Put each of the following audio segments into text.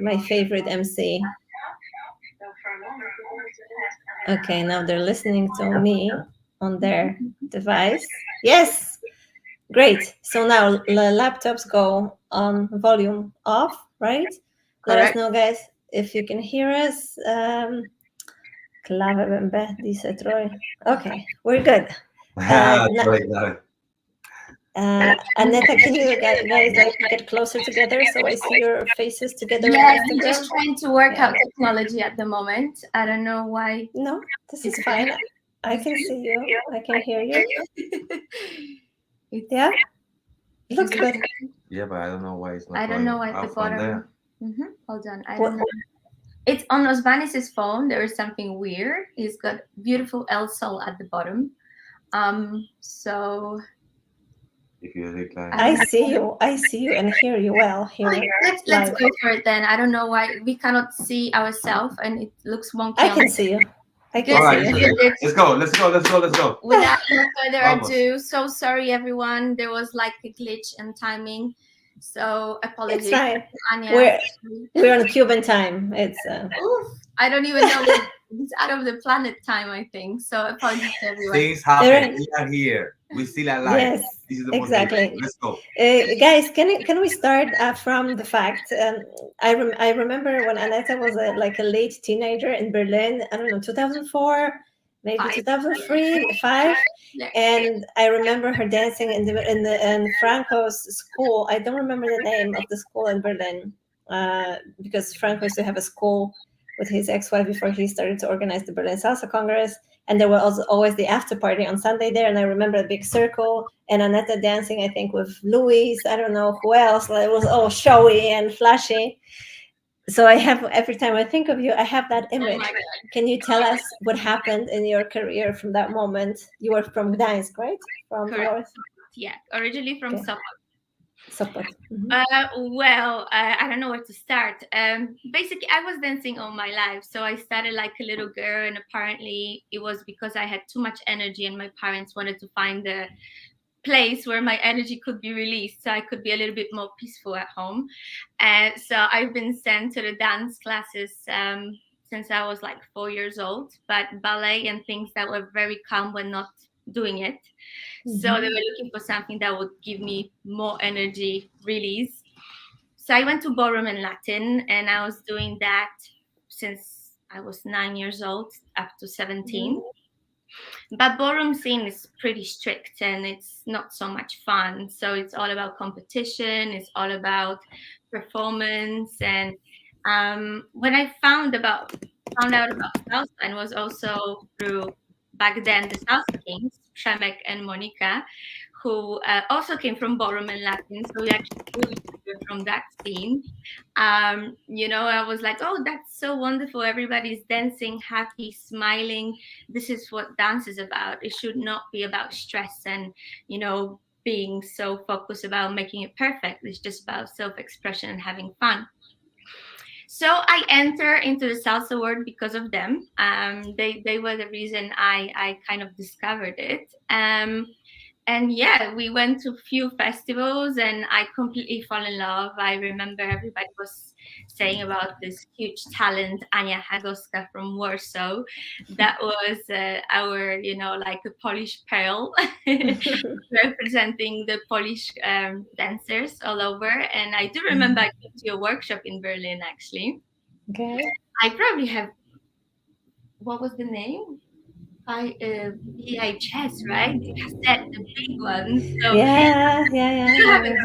my favorite MC. Okay, now they're listening to me on their device. Yes, great. So now the laptops go on volume off, right? Let us Correct. know, guys, if you can hear us. Clave Bembe, dice Troy. Okay, we're good. Sorry. Aneta, can you guys like get closer together so I see your faces together on Yeah, I'm Instagram? just trying to work Yeah. out technology at the moment. I don't know why. No, this is fine. I can see you. I can hear you. Yeah, looks good. Yeah, but I don't know why it's not. I don't know why at the bottom. Hold on, I don't know. It's on Osbanis' phone. There is something weird. He's got beautiful L Sol at the bottom. So If you decline, I see you and hear you well here. Let's go for it then. I don't know why we cannot see ourselves and it looks wonky. I can see you. I can all right, see you. let's go. Without no further ado, so sorry everyone. There was like a glitch in timing, so apologies. It's fine. Anya. We're on Cuban time. It's I don't even know. It's out of the planet time, I think. So apologies to everyone. Things happen. We are here. We still alive. Yes, this is the exactly. Let's go, guys. Can we start from the fact? I remember when Aneta was like a late teenager in Berlin. I don't know, 2004, maybe 2003, 5. And I remember her dancing in Franco's school. I don't remember the name of the school in Berlin because Franco used to have a school with his ex-wife before he started to organize the Berlin Salsa Congress. And there was also always the after party on Sunday there. And I remember a big circle and Aneta dancing, I think, with Louis. I don't know who else. It was all showy and flashy. So I have, every time I think of you, I have that image. Can you tell us what happened in your career from that moment? You were from Gdańsk, right? From North? Yeah, originally from Sopot. Sopot. I don't know where to start. Basically, I was dancing all my life. So I started like a little girl, and apparently it was because I had too much energy and my parents wanted to find a place where my energy could be released so I could be a little bit more peaceful at home. And so I've been sent to the dance classes since I was like 4 years old, but ballet and things that were very calm were not doing it. So they were looking for something that would give me more energy release. So I went to ballroom and Latin, and I was doing that since I was 9 years old up to 17. But ballroom scene is pretty strict and it's not so much fun. So it's all about competition. It's all about performance. And when I found out about salsa, and was also through back then the salsa kings, Przemek and Monica, who also came from ballroom and Latin. So we actually knew from that scene. I was like, oh, that's so wonderful. Everybody's dancing, happy, smiling. This is what dance is about. It should not be about stress and, being so focused about making it perfect. It's just about self-expression and having fun. So I enter into the salsa world because of them. They were the reason I kind of discovered it. And yeah, we went to a few festivals and I completely fell in love. I remember everybody was saying about this huge talent, Ania Hagoska from Warsaw. That was our, like a Polish pearl representing the Polish dancers all over. And I do remember I came to a workshop in Berlin, actually. Okay. I probably have, what was the name? VHS, right? Cassette, the big ones. So yeah.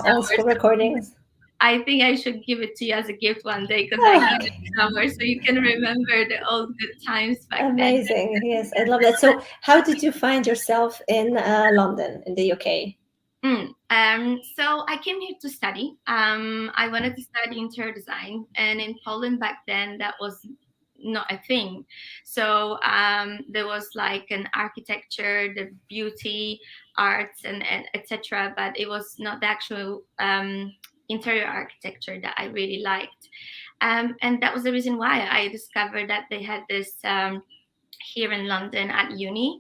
Old school recordings. I think I should give it to you as a gift one day because I need it somewhere so you can remember the old good times back then. Amazing. Yes, I love that. So, how did you find yourself in London, in the UK? So I came here to study. I wanted to study interior design, and in Poland back then that was not a thing. So there was like an architecture, the beauty, arts, and etc. But it was not the actual interior architecture that I really liked. And that was the reason why I discovered that they had this here in London at uni.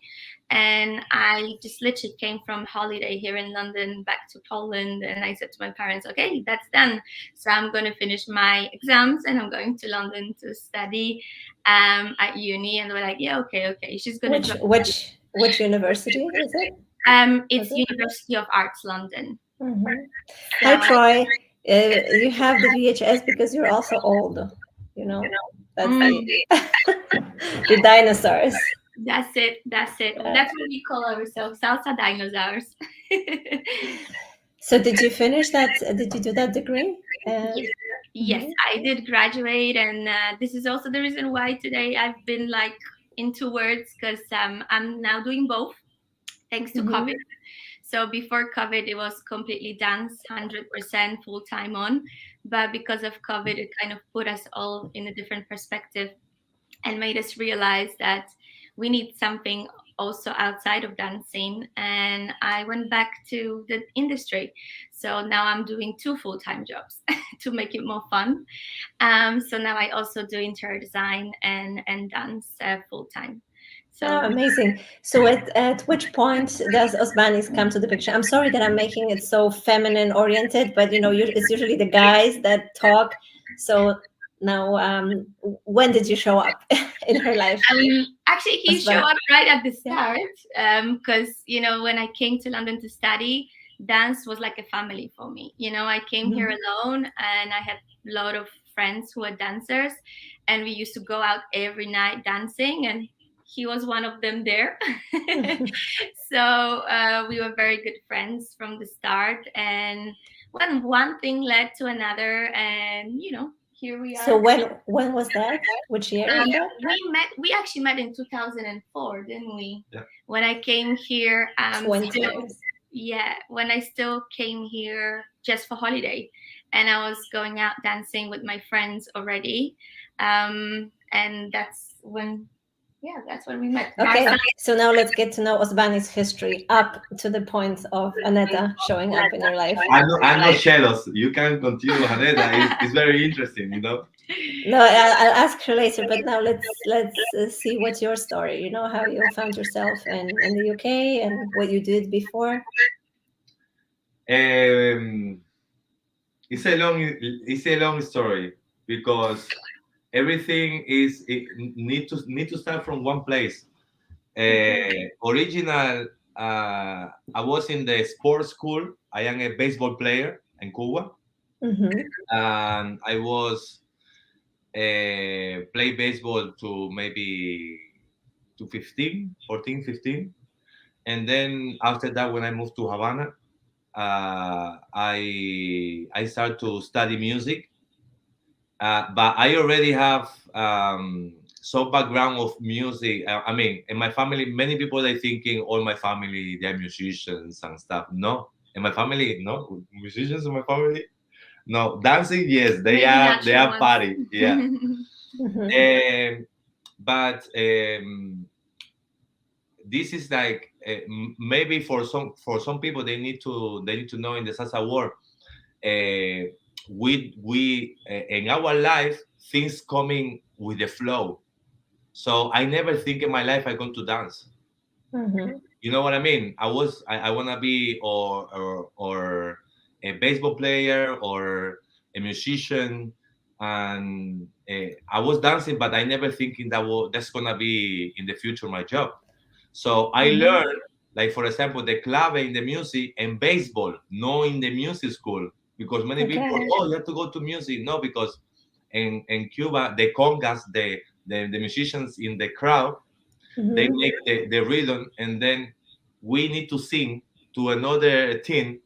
And I just literally came from holiday here in London back to Poland, and I said to my parents, okay, that's done. So I'm going to finish my exams and I'm going to London to study at uni. And they were like, yeah, okay. She's going to drop. Which university is it? It's University of Arts London. Mm-hmm. So, Hi, Troy. You have the VHS because you're also old. You know, that's the dinosaurs. That's it. That's what we call ourselves, salsa dinosaurs. So did you finish that? Did you do that degree? Yes, I did graduate, and this is also the reason why today I've been like into words, because I'm now doing both thanks to COVID. So before COVID, it was completely dance, 100% full time on. But because of COVID, it kind of put us all in a different perspective and made us realize that we need something also outside of dancing. And I went back to the industry. So now I'm doing 2 full-time jobs to make it more fun. So now I also do interior design and dance full-time. So amazing. So at which point does Osbanis come to the picture? I'm sorry that I'm making it so feminine oriented, but it's usually the guys that talk. So now, when did you show up in her life? Actually, he showed up right at the start, because when I came to London to study, dance was like a family for me. I came here alone, and I had a lot of friends who were dancers, and we used to go out every night dancing, and he was one of them there. So we were very good friends from the start, and when one thing led to another, and here we are. So when was that? Which year was that? We actually met in 2004, didn't we? Yeah. When I came here, 20 years. Yeah, when I still came here just for holiday, and I was going out dancing with my friends already, and that's when we met. Okay, so now let's get to know Osbanis' history up to the point of Aneta showing up in your life. I'm not jealous. You can continue, Aneta. It's very interesting, No, I'll ask her later. But now let's see what's your story. How you found yourself in the UK and what you did before. It's a long story, because everything need to start from one place. Original, I was in the sports school. I am a baseball player in Cuba, and I was play baseball to maybe to 14, 15. And then after that, when I moved to Havana, I started to study music. But I already have some background of music. I mean, in my family, many people are thinking all my family they're musicians and stuff. No, in my family, no musicians in my family. No, dancing, yes, they are party, yeah. But this is like maybe for some people they need to know in the salsa world. We in our life things coming with the flow. So I never think in my life I'm going to dance. You know what I mean? I want to be or a baseball player or a musician, and I was dancing, but I never thinking that's gonna be in the future my job. So I learned, like for example, the clave in the music and baseball, not in the music school, because many people, you have to go to music. No, because in Cuba, the congas, the musicians in the crowd, they make the rhythm, and then we need to sing to another team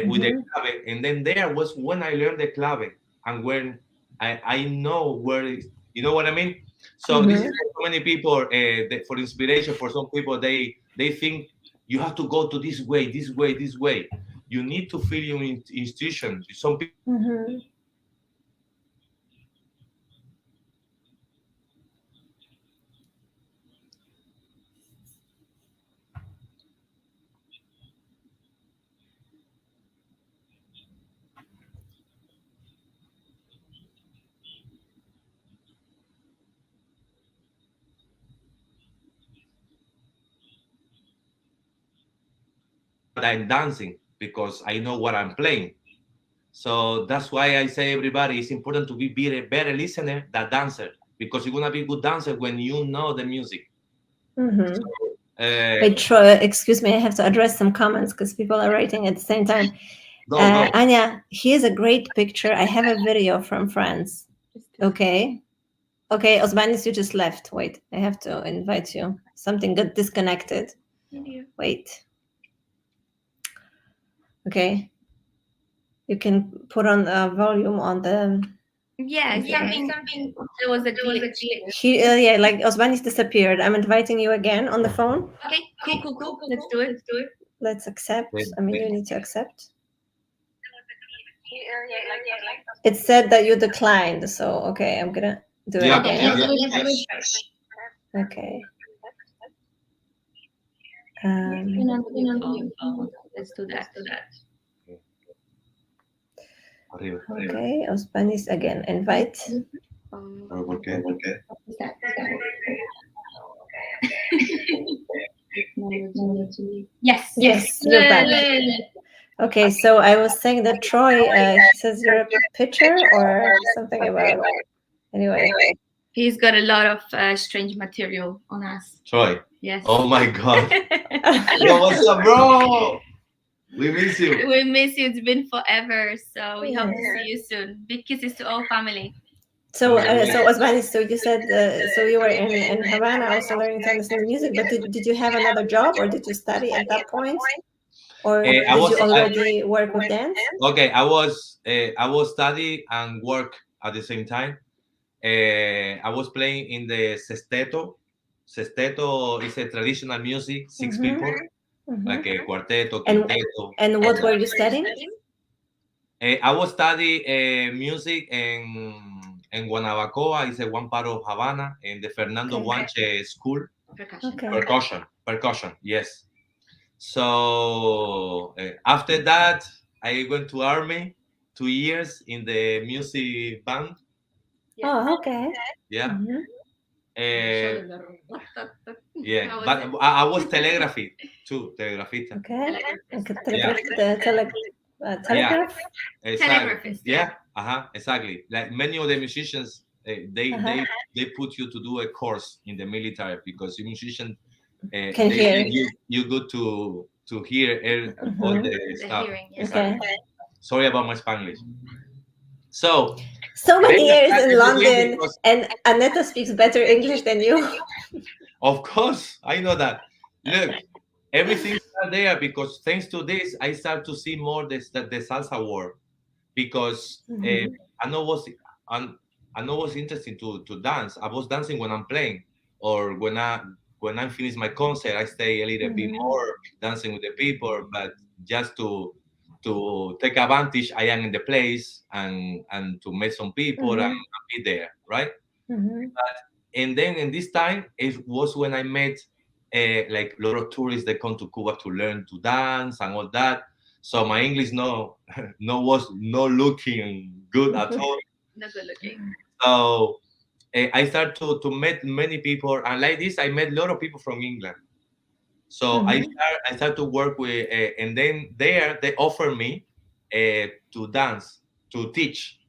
with the clave. And then there was when I learned the clave, and when I know where you know what I mean. So this is for so many people, for inspiration. For some people, they think you have to go to this way, this way, this way. You need to feel your institution. Some people. what I'm dancing because I know what I'm playing. So that's why I say everybody it's important to be a better listener than dancer because you're gonna be a good dancer when you know the music. Mm-hmm. Uh, Wait, Troy, excuse me, I have to address some comments because people are writing at the same time. go. Anya, here's a great picture. I have a video from France. Okay. Okay, Osbanis, you just left. Wait, I have to invite you. Something got disconnected. Wait. Okay. You can put on a volume on the. Yeah, something. There was a glitch. Yeah, like Osbanis disappeared. I'm inviting you again on the phone. Okay, cool. Let's do it. Let's accept. Wait, I mean, you need to accept. It said that you declined, so okay, I'm gonna do it again. Okay. Let's do that. Okay, Osbanis again. Invite. Okay. Yes, you're back. Okay, so I was saying that Troy, he says you're a pitcher or something about. Anyway, he's got a lot of strange material on us. Troy. Yes. Oh my God. Yo, what's up, bro? We miss you. We miss you. It's been forever, so we hope to see you soon. Big kisses to all family. So Osbanis, so you said so you were in Havana also learning to understand music, but did you have another job or did you study at that point? Or did you already work with dance? Okay, I was study and work at the same time. I was playing in the sesteto. Sesteto is a traditional music, 6 people, like a quarteto, quinteto. And what were you studying? I was studying music in Guanabacoa. It's one part of Havana, in the Fernando Guanche School. Percussion. Yes. So after that, I went to army, 2 years in the music band. Oh, okay. Yeah. Yeah, but I was telegraphy too, telegrafista. Okay. Telegraph. Exactly. Yeah. Exactly. Like many of the musicians, they put you to do a course in the military because you musician can hear. You good to hear all the stuff. Okay. Sorry about my Spanish. So many years in London, and Aneta speaks better English than you. Of course, I know that. Look, everything started there because thanks to this, I start to see more the salsa world because I know what's interesting to dance. I was dancing when I'm playing, or when I finish my concert, I stay a little bit more dancing with the people, but just to take advantage, I am in the place and to meet some people and be there, right? And then in this time, it was when I met like a lot of tourists that come to Cuba to learn to dance and all that. So my English was not looking good at all. Not good looking. So I started to meet many people, and like this, I met a lot of people from England. So I started to work with, and then there they offered me to dance, to teach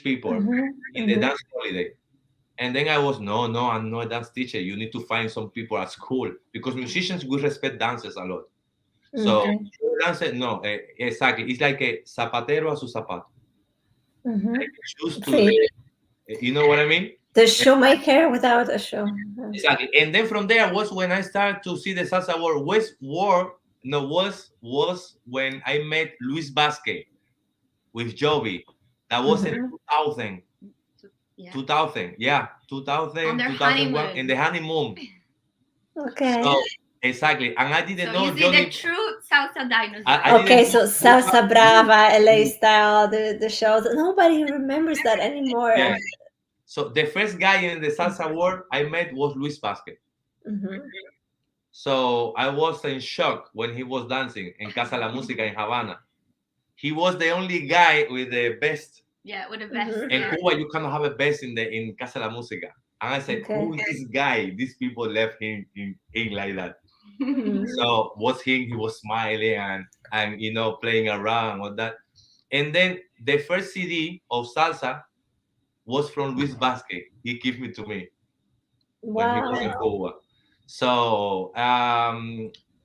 people in the dance holiday. And then I was, no, I'm not a dance teacher. You need to find some people at school because musicians will respect dancers a lot. So dancer, no, exactly. It's like a zapatero a su zapato. Like choose to, you know what I mean? The showmaker without a show. Exactly. And then from there was when I started to see the salsa world. Was when I met Luis Vasquez with Jovi. That was in 2000. 2000, 2001 in the honeymoon. Okay. So exactly, and I didn't know. You see the true salsa dinosaur. Okay, so Salsa Brava, LA Style, the shows. Nobody remembers that anymore. Yeah. So the first guy in the salsa world I met was Luis Vasquez. So I was in shock when he was dancing in Casa La Música in Havana. He was the only guy with the best. Yeah, with the best. In Cuba, you cannot have a best in Casa La Música. And I said, who is this guy? These people left him in like that. So was him, he was smiling and playing around with that. And then the first CD of salsa was from Luis Vasquez. He gave me to me when he was in Wow. Cuba. So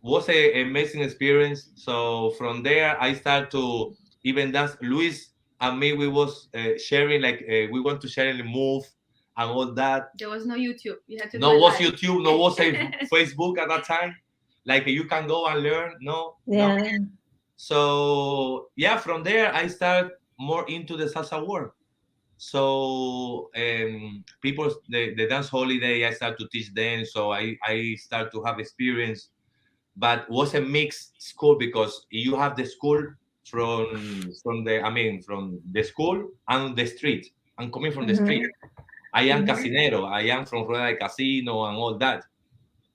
was a amazing experience. So from there I started to even dance. Luis and me, we was sharing, like we want to share and move and all that. There was no YouTube. You had to do No it was live. YouTube, no was a Facebook at that time. Like you can go and learn. No, no. Yeah. So yeah, from there I started more into the salsa world. So people, the dance holiday, I start to teach them. So I start to have experience, but was a mixed school because you have the school from the school and the street. I'm coming from the street. I am casinero. I am from Rueda de Casino and all that.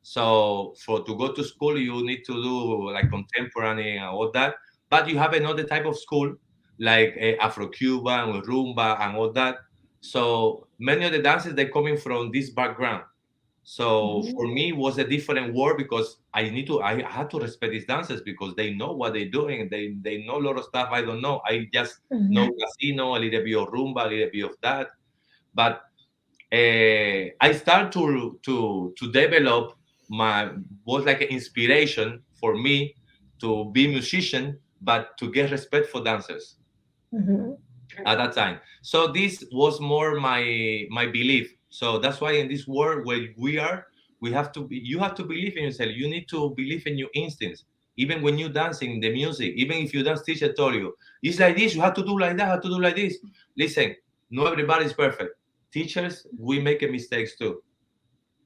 So for to go to school, you need to do like contemporary and all that. But you have another type of school like Afro-Cuban, rumba, and all that. So many of the dances they coming from this background. So for me, it was a different world because I had to respect these dancers because they know what they're doing. They know a lot of stuff I don't know. I just know casino, a little bit of rumba, a little bit of that. But I start to develop my was like an inspiration for me to be a musician, but to get respect for dancers at that time. So this was more my belief. So that's why in this world where we are, you have to believe in yourself. You need to believe in your instincts. Even when you dancing the music, even if you dance teacher told you, it's like this, you have to do like that, have to do like this. Listen, not everybody's perfect. Teachers, we make a mistakes too.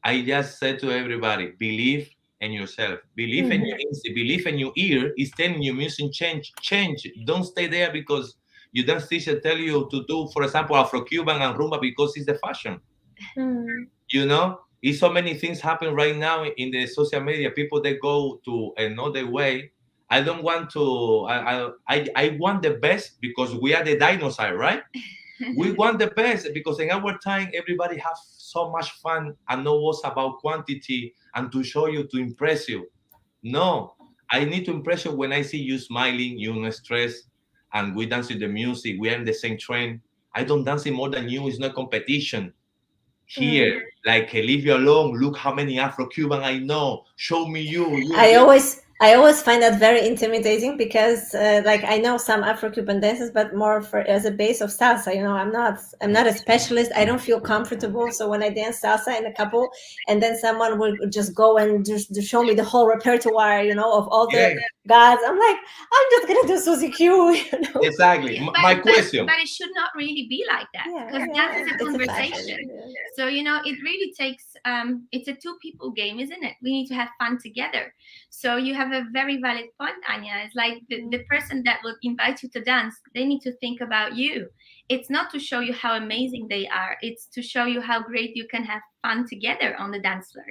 I just said to everybody, believe in yourself. Believe in your instinct. Believe in your ear. It's telling you music change. Change. Don't stay there because your dance teacher tell you to do, for example, Afro-Cuban and rumba because it's the fashion. It's so many things happen right now in the social media. People they go to another way. I don't want to. I want the best because we are the dinosaur, right? We want the best because in our time everybody have so much fun and know what's about quantity and to show you to impress you. No, I need to impress you when I see you smiling, you not stressed, and we dance with the music. We are in the same train. I don't dance more than you. It's not competition. Here, like leave you alone. Look how many Afro-Cuban I know. Show me you. I always find that very intimidating because like I know some Afro-Cuban dances, but more for as a base of salsa. I'm not a specialist. I don't feel comfortable. So when I dance salsa in a couple, and then someone will just go and just show me the whole repertoire, of all the Yeah, gods, I'm like, I'm just gonna do Suzy Q. exactly. Yeah, My question. but it should not really be like that Yeah, because yeah, dance is a it's a conversation. fashion. Yeah. So it really takes it's a two people game, isn't it? We need to have fun together. So you have a very valid point, Anya. It's like the person that will invite you to dance, they need to think about you. It's not to show you how amazing they are. It's to show you how great you can have fun together on the dance floor,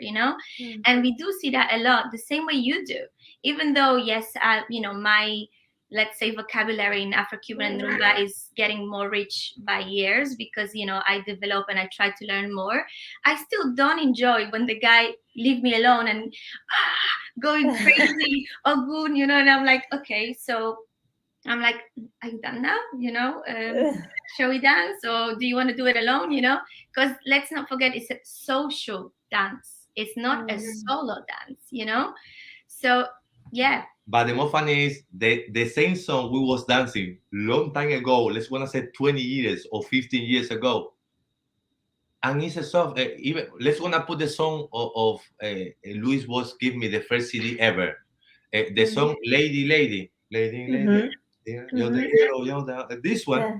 And we do see that a lot, the same way you do. Even though, yes, my, let's say, vocabulary in Afro-Cuban and Rumba is getting more rich by years because, I develop and I try to learn more. I still don't enjoy when the guy leave me alone and going crazy or good, and I'm like, okay, so I'm like, are you done now? Shall we dance or do you want to do it alone? Because let's not forget, it's a social dance. It's not a solo dance. So yeah. But the more funny is the same song we was dancing long time ago. Let's wanna say 20 years or 15 years ago. And it's a song. Even let's wanna put the song of Luis was give me the first CD ever. The song Lady Lady Lady Lady. You're the hero. You're this one. Yeah.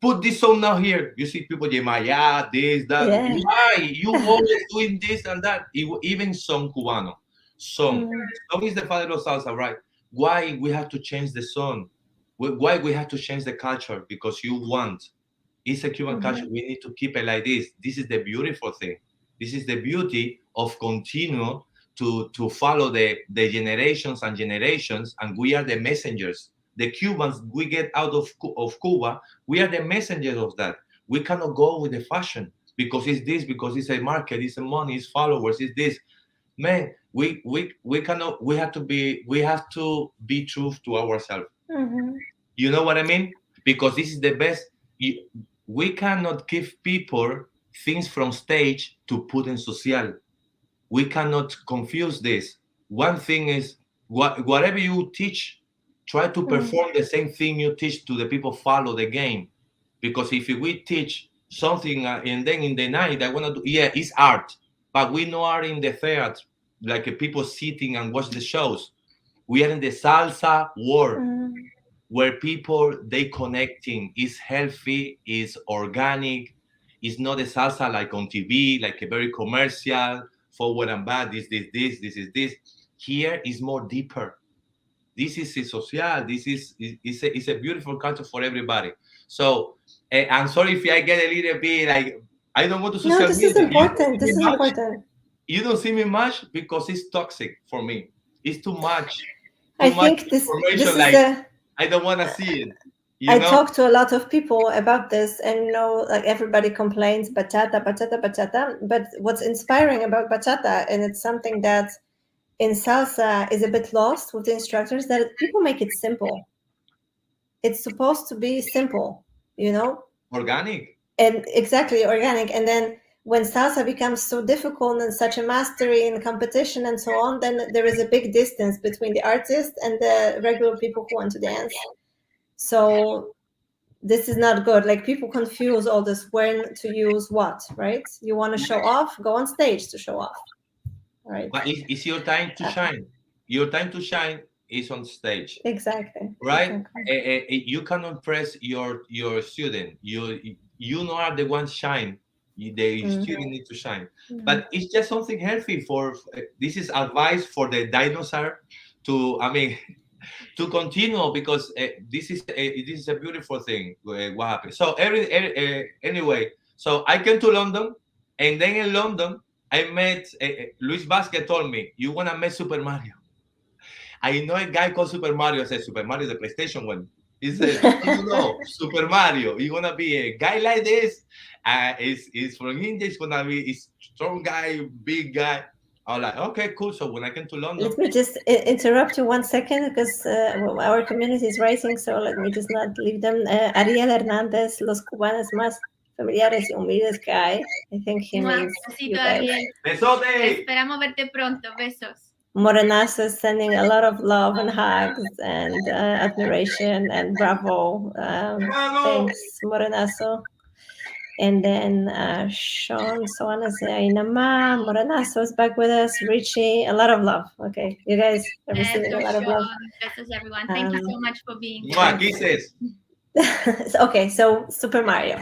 Put this song now here. You see people, yeah, this, that. Yeah. Why? You always doing this and that. Even song cubano. Song. Song is the father of salsa, right? Why we have to change the song? Why we have to change the culture? Because you want. It's a Cuban culture. We need to keep it like this. This is the beautiful thing. This is the beauty of continue to follow the generations and generations, and we are the messengers. The Cubans we get out of Cuba, we are the messengers of that. We cannot go with the fashion because it's this, because it's a market, it's a money, it's followers, it's this. man, we cannot. We have to be true to ourselves. Mm-hmm. You know what I mean? Because this is the best. We cannot give people things from stage to put in social. We cannot confuse this. One thing is, whatever you teach, try to perform the same thing you teach to the people follow the game. Because if we teach something and then in the night I want to do, yeah, it's art, but we know art in the theater, like people sitting and watch the shows. We are in the salsa world Mm-hmm. where people they connecting is healthy, is organic, is not a salsa like on TV, like a very commercial, forward and back, this is this. Here is more deeper. This is a social, this is a beautiful culture for everybody. So I'm sorry if I get a little bit like I don't go to No, social this is media. You don't important. see This me is much. important. You don't see me much because it's toxic for me. It's I too much think this information. is Like a. I don't want to see it. You I know, talk to a lot of people about this, and like everybody complains bachata, bachata, bachata. But what's inspiring about bachata, and it's something that in salsa is a bit lost with the instructors, that people make it simple. It's supposed to be simple, you know, organic. and exactly organic. And then when salsa becomes so difficult and such a mastery and competition and so on, then there is a big distance between the artist and the regular people who want to dance. So this is not good. Like people confuse all this when to use what, right? You want to show off, go on stage to show off, right? But it's your time to shine. Your time to shine is on stage, Exactly, right? exactly. You cannot press your student. You know are the ones shine. The student need to shine. But it's just something healthy for. This is advice for the dinosaur to. I mean, to continue because this is a beautiful thing. What happened? So anyway, so I came to London, and then in London I met Luis Vasquez. Told me you wanna meet Super Mario. I know a guy called Super Mario. I said Super Mario, the PlayStation one. He said, you know, Super Mario. You're gonna be a guy like this. Is from India. He's gonna be a strong guy, big guy. I was like, okay, cool. So when I came to London, Let me just interrupt you 1 second because our community is writing, so let me just not leave them. Ariel Hernandez, los cubanos más familiares y humildes que hay. I think he Mua, means you besito, guys. Ariel. besote. Esperamos verte pronto. Besos. Morenazo is sending a lot of love and hugs and admiration and bravo. Hermano. Thanks, Morenazo. And then Sean Soana Ainama, Morenazo is back with us. Richie, a lot of love. Okay, you guys are receiving a Besos, lot of love. Sean. Besos, everyone. Thank you so much for being here. Mwah, kisses. Okay, so Super Mario.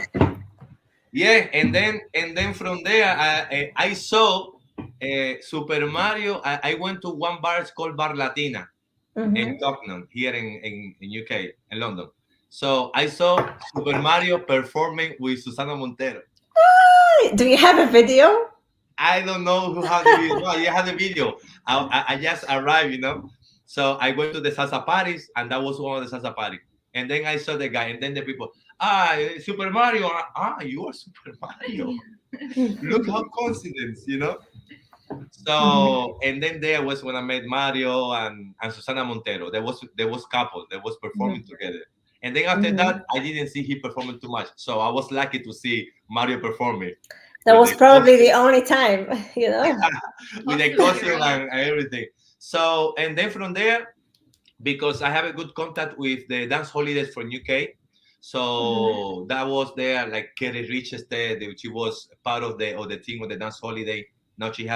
Yeah, and then from there I saw Super Mario. I went to one bar. It's called Bar Latina in Tottenham, here in UK, in London. So I saw Super Mario performing with Susana Montero. Do you have a video? I don't know who had the video. No, you had the video. I just arrived, you know. So I went to the salsa parties, and that was one of the salsa parties. And then I saw the guy, and then the people, Super Mario. You are Super Mario. Look how coincidence, you know. So and then there was when I met Mario and Susana Montero. There was couple that was performing together. And then after that, I didn't see he performing too much. So I was lucky to see Mario performing. That With was the probably the costume, only time, you know. with the costume and everything. So and then from there, because I have a good contact with the dance holidays from UK. So that was there, like Kerry Richester, she was part of the team of the dance holiday. Now she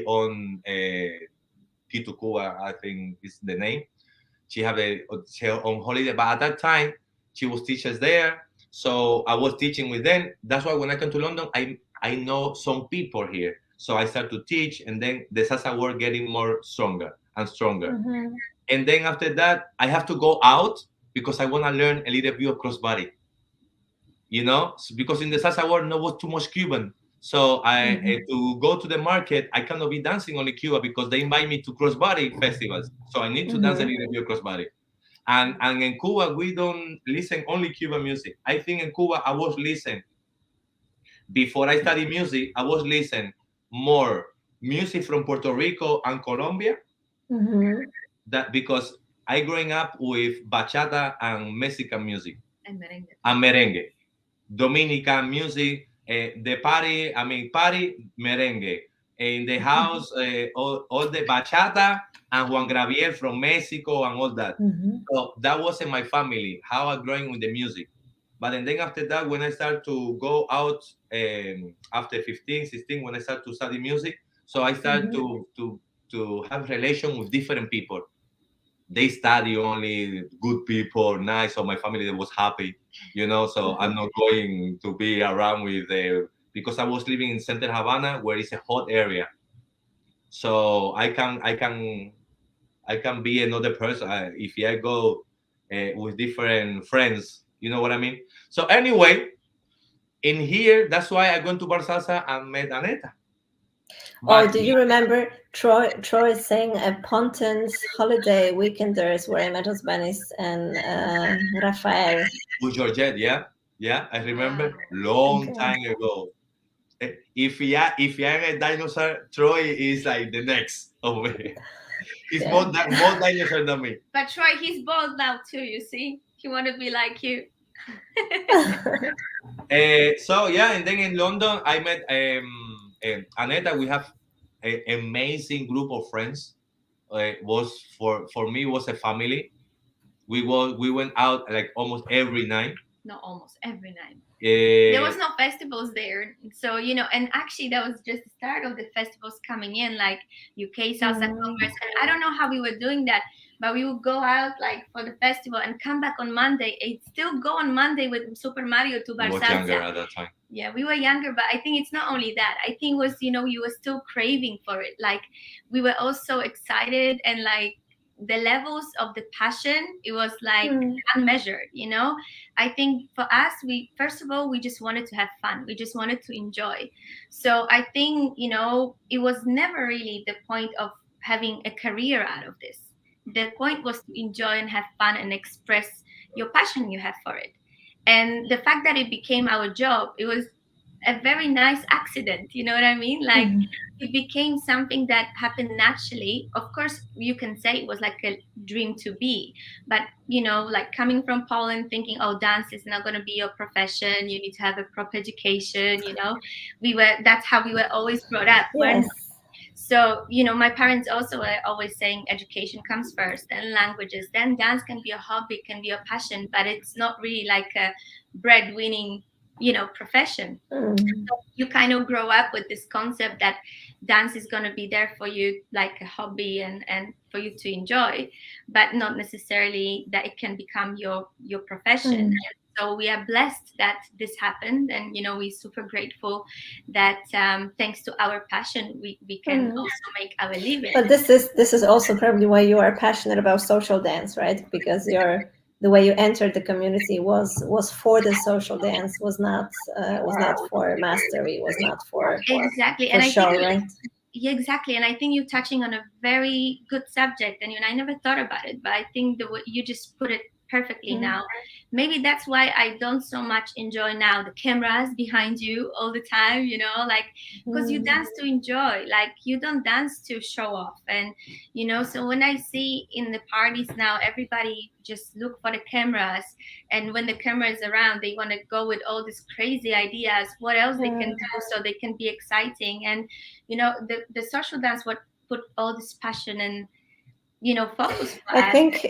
on Tito Cuba, I think is the name. She have her own holiday, but at that time she was teachers there. So I was teaching with them. That's why when I came to London, I know some people here. So I started to teach, and then the salsa work getting more stronger and stronger. And then after that, I have to go out because I want to learn a little bit of crossbody. You know, because in the salsa world, no was too much Cuban. So I to go to the market, I cannot be dancing only Cuba because they invite me to crossbody festivals. So I need to dance a little bit of crossbody. And in Cuba, we don't listen only Cuban music. I think in Cuba, I was listening before I studied music. I was listening more music from Puerto Rico and Colombia. That because I growing up with bachata and Mexican music and merengue, Dominican music, the party, I mean party merengue in the house, all the bachata and Juan Gabriel from Mexico and all that. So that wasn't my family. How I growing with the music. But and then after that, when I start to go out after 15, 16, when I start to study music, so I start to have relation with different people. They study only good people, nice. So my family was happy, you know. So I'm not going to be around with because I was living in Center Havana, where it's a hot area. So I can be another person if I go with different friends. You know what I mean? So anyway, in here, that's why I went to Bar Salsa and met Aneta. Oh, do you remember Troy saying a Ponton's holiday weekenders where I met Osbanis and Rafael? With Georgette, yeah, I remember long time ago. If I'm a dinosaur, Troy is like the next over here. He's more dinosaur than me. But Troy, he's bald now too. You see, he want to be like you. So yeah, and then in London, I met Aneta. We have an amazing group of friends. Was for me was a family. We went out like almost every night. No, almost every night. Uh, There was no festivals there, so and actually that was just the start of the festivals coming in, like UK Salsa Congress, and I don't know how we were doing that, but we would go out like for the festival and come back on Monday. And still go on Monday with Super Mario to Bar was Salsa. younger at that time. Yeah, we were younger, but I think it's not only that. I think it was you were still craving for it. Like we were also excited and like the levels of the passion, it was like unmeasured. I think for us, we first of all we just wanted to have fun. We just wanted to enjoy. So I think it was never really the point of having a career out of this. The point was to enjoy and have fun and express your passion you have for it. And the fact that it became our job, it was a very nice accident. You know what I mean? Like it became something that happened naturally. Of course, you can say it was like a dream to be, but like coming from Poland, thinking, oh, dance is not going to be your profession. You need to have a proper education. That's how we were always brought up. Yes. So, my parents also were always saying education comes first, then languages, then dance can be a hobby, can be a passion, but it's not really like a breadwinning, profession. So you kind of grow up with this concept that dance is going to be there for you like a hobby and for you to enjoy, but not necessarily that it can become your profession. So we are blessed that this happened, and we're super grateful that thanks to our passion we can also make our living. But this is also probably why you are passionate about social dance, right? Because the way you entered the community was for the social dance, was not for mastery, was not for exactly for and show, I think right? Yeah, exactly. And I think you're touching on a very good subject, and I never thought about it, but I think you just put it perfectly now. Maybe that's why I don't so much enjoy now the cameras behind you all the time, like because you dance to enjoy, like you don't dance to show off. And so when I see in the parties now, everybody just look for the cameras, and when the camera is around, they want to go with all these crazy ideas, what else they can do so they can be exciting. And the social dance what put all this passion and focus. I think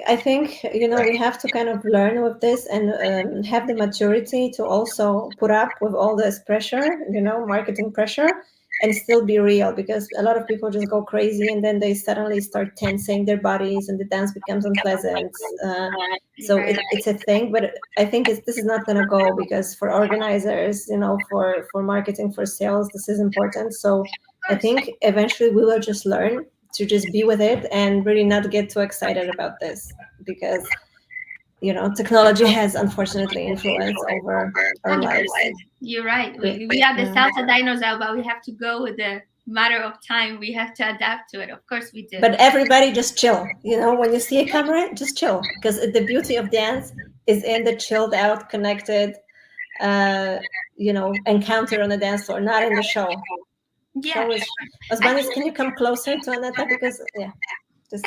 we have to kind of learn with this and have the maturity to also put up with all this pressure, marketing pressure, and still be real, because a lot of people just go crazy and then they suddenly start tensing their bodies and the dance becomes unpleasant. So it's a thing, but I think this is not going to go, because for organizers, for marketing, for sales, this is important. So I think eventually we will just learn to just be with it and really not get too excited about this, because technology has unfortunately influence over our lives. You're right. We are the salsa dinosaur, but we have to go with the matter of time. We have to adapt to it. Of course we do. But everybody just chill. When you see a camera, just chill, because the beauty of dance is in the chilled out, connected encounter on the dance floor, not in the show. Yeah. Osbanis, can you come closer to Aneta? Because, just...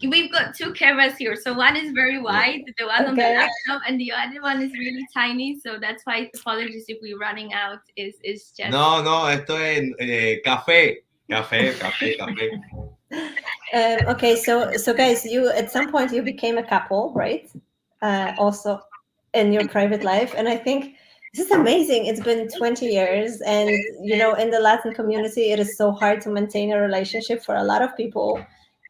We've got two cameras here. So one is very wide, the one on the laptop, and the other one is really tiny. So that's why, apologies if we're running out. Is just... No, esto es café. Okay, so guys, you at some point you became a couple, right? Also in your private life, and I think this is amazing. It's been 20 years, and in the Latin community, it is so hard to maintain a relationship for a lot of people.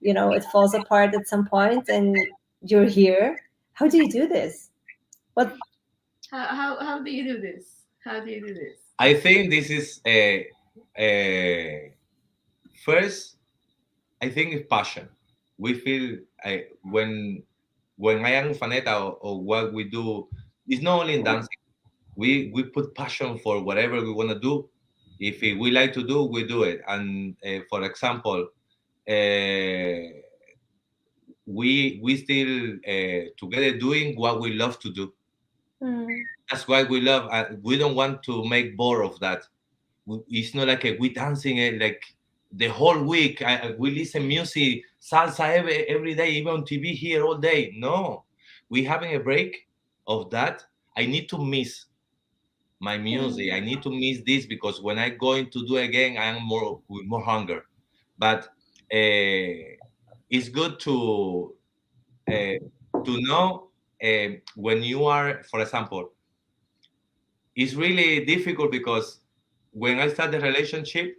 It falls apart at some point, and you're here. How do you do this? What? How do you do this? How do you do this? I think this is first. I think it's passion. We feel when I am with Aneta or what we do, it's not only in dancing. We put passion for whatever we want to do. If we like to do, we do it. And for example, we still together doing what we love to do. That's why we love. We don't want to make bored of that. It's not like we dancing like the whole week. We listen music, salsa every day, even on TV here all day. No, we having a break of that. I need to miss my music. I need to miss this because when I going to do again, I am with more hunger. But it's good to know when you are, for example, it's really difficult because when I start the relationship,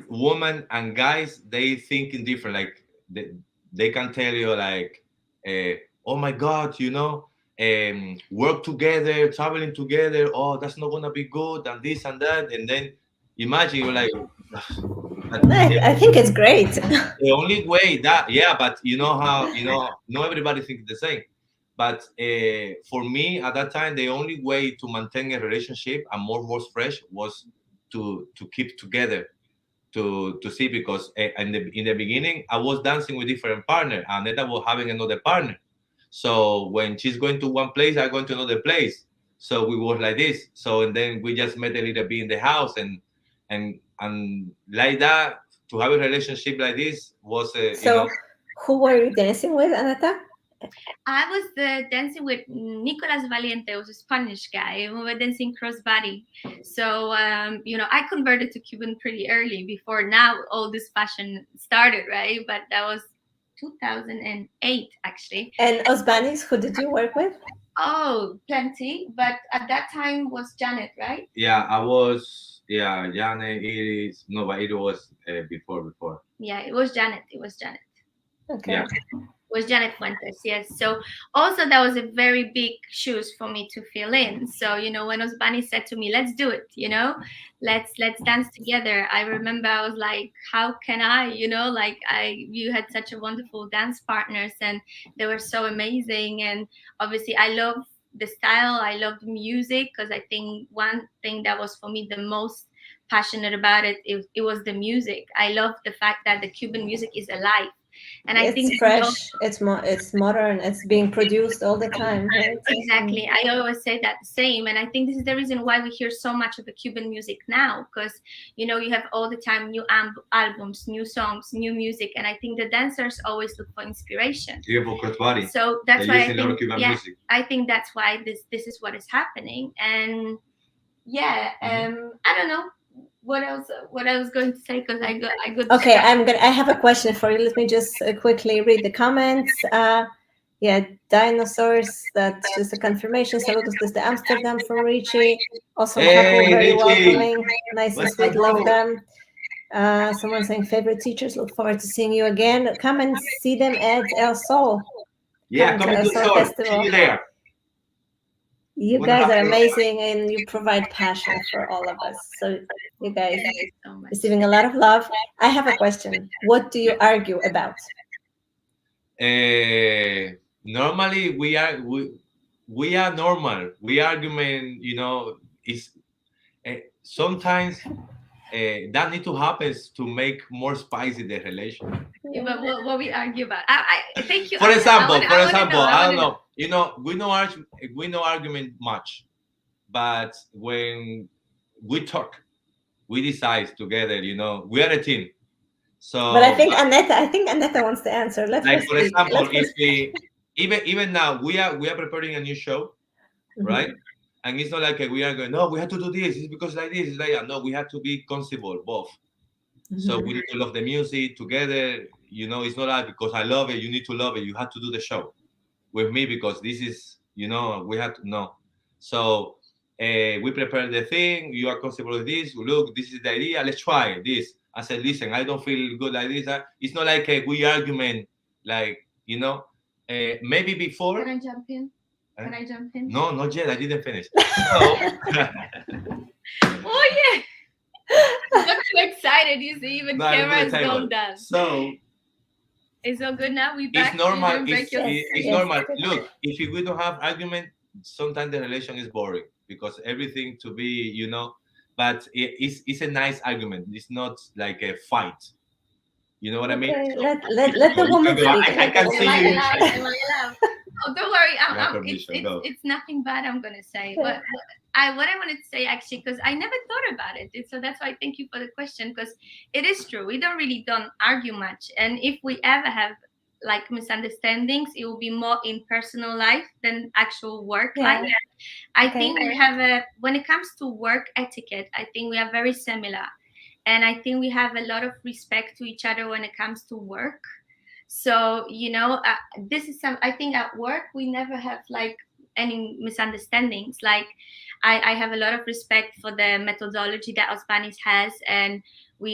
women and guys, they think in different. Like they can tell you like, oh my God, work together, traveling together. Oh, that's not gonna be good, and this and that. And then imagine you're like, I think it's great. The only way but you know how not everybody thinks the same. But for me at that time, the only way to maintain a relationship and more was fresh was to keep together, to see, because in the beginning I was dancing with different partner, and Neta was having another partner. So when she's going to one place, I'm going to another place. So we were like this. So and then we just met a little bit in the house, and like that, to have a relationship like this was who were you dancing with, Aneta? I was dancing with Nicolas Valiente, who's a Spanish guy. We were dancing crossbody. So, I converted to Cuban pretty early before now all this fashion started, right? But that was 2008, actually. And Osbanis, who did you work with? Oh, plenty. But at that time was Janet, right? Yeah, I was. Yeah, Janet. But it was before. Yeah, it was Janet. Okay. Yeah. Was Janet Fuentes, yes. So also that was a very big shoes for me to fill in. So when Osbani said to me, "Let's do it," let's dance together. I remember I was like, "How can I?" You had such a wonderful dance partners, and they were so amazing. And obviously, I love the style. I love the music, because I think one thing that was for me the most passionate about it was the music. I love the fact that the Cuban music is alive. And I think it's fresh, it's modern, it's being produced all the time, right? Exactly. I always say that the same. And I think this is the reason why we hear so much of the Cuban music now, because you have all the time new albums, new songs, new music. And I think the dancers always look for inspiration. So that's why I think that's why this is what is happening. And I don't know what else I was going to say, because I got okay, I have a question for you. Let me just quickly read the comments. Dinosaurs, that's just a confirmation. Saludos desde Amsterdam from Richie. Awesome couple, very welcoming, nice and sweet, love them. Someone saying favorite teachers, look forward to seeing you again. Come and see them at El Sol. Come to El Sol Festival. See you there. You guys are amazing, and you provide passion for all of us. So you guys receiving a lot of love. I have a question. What do you argue about? Normally we are normal. We argument, is sometimes that need to happen to make more spicy the relation. Yeah, but what we argue about? I thank you. For example, I don't know. We no argument much, but when we talk, we decide together. We are a team. So, But I think Aneta wants to answer. Let her like for speak. example, Let her if we even now we are preparing a new show, right? And it's not like we are going, no, we have to do this. It's because like this. It's like that. No, we have to be comfortable both. So we need to love the music together. It's not like because I love it, you need to love it. You have to do the show with me because this is, we have to know. So we prepare the thing. You are comfortable with this. Look, this is the idea. Let's try this. I said, listen, I don't feel good like this. It's not like we argument, like, maybe before. Can I jump in? Can I jump in? No, not yet. I didn't finish. So, oh, yeah. I'm too excited. You see, even camera is going down. So, it's all good now. We back. It's normal. It's normal. Look, if we don't have argument, sometimes the relation is boring because everything to be, but it's a nice argument. It's not like a fight. You know what I mean? Let the woman speak. I can see you. Am I allowed? Oh, don't worry. It's nothing bad I'm going to say. But what I wanted to say, actually, because I never thought about it. So that's why thank you for the question, because it is true. We don't argue much. And if we ever have like misunderstandings, it will be more in personal life than actual work life. I think we have when it comes to work etiquette, I think we are very similar. And I think we have a lot of respect to each other when it comes to work. So, this is I think at work, we never have like any misunderstandings. Like I have a lot of respect for the methodology that Osbanis has. And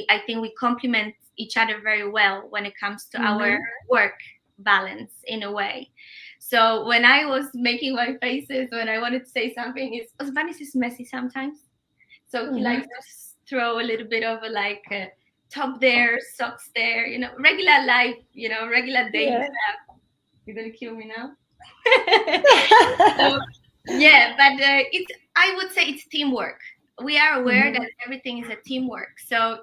I think we complement each other very well when it comes to our work balance in a way. So when I was making my faces, when I wanted to say something, Osbanis is messy sometimes. So he likes to throw a little bit of a top there, socks there, regular life, regular day stuff. You're gonna kill me now. So, yeah, but I would say it's teamwork. We are aware that everything is a teamwork. So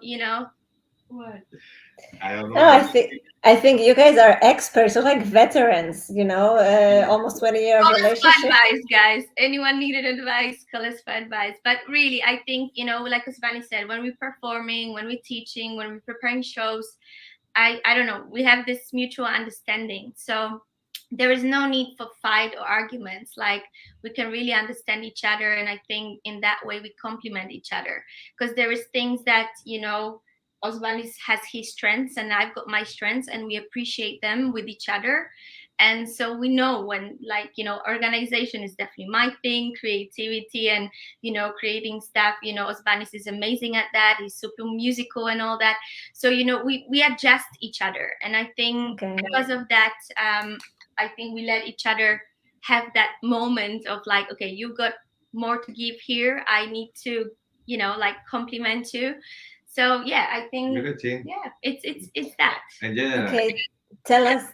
what? I don't know. I think you guys are experts, or like veterans, almost 20 years of relationship. Advice, guys. Anyone needed advice, call us for advice. But really, I think, like Osbanis said, when we're performing, when we're teaching, when we're preparing shows, I don't know, we have this mutual understanding. So there is no need for fight or arguments. Like we can really understand each other. And I think in that way, we complement each other, because there is things that, Osbanis has his strengths and I've got my strengths, and we appreciate them with each other. And so we know when, organization is definitely my thing, creativity and, creating stuff, Osbanis is amazing at that. He's super musical and all that. So, we adjust each other. And I think because of that, I think we let each other have that moment of like, okay, you've got more to give here. I need to, compliment you. So yeah, I think it's that. Okay, tell us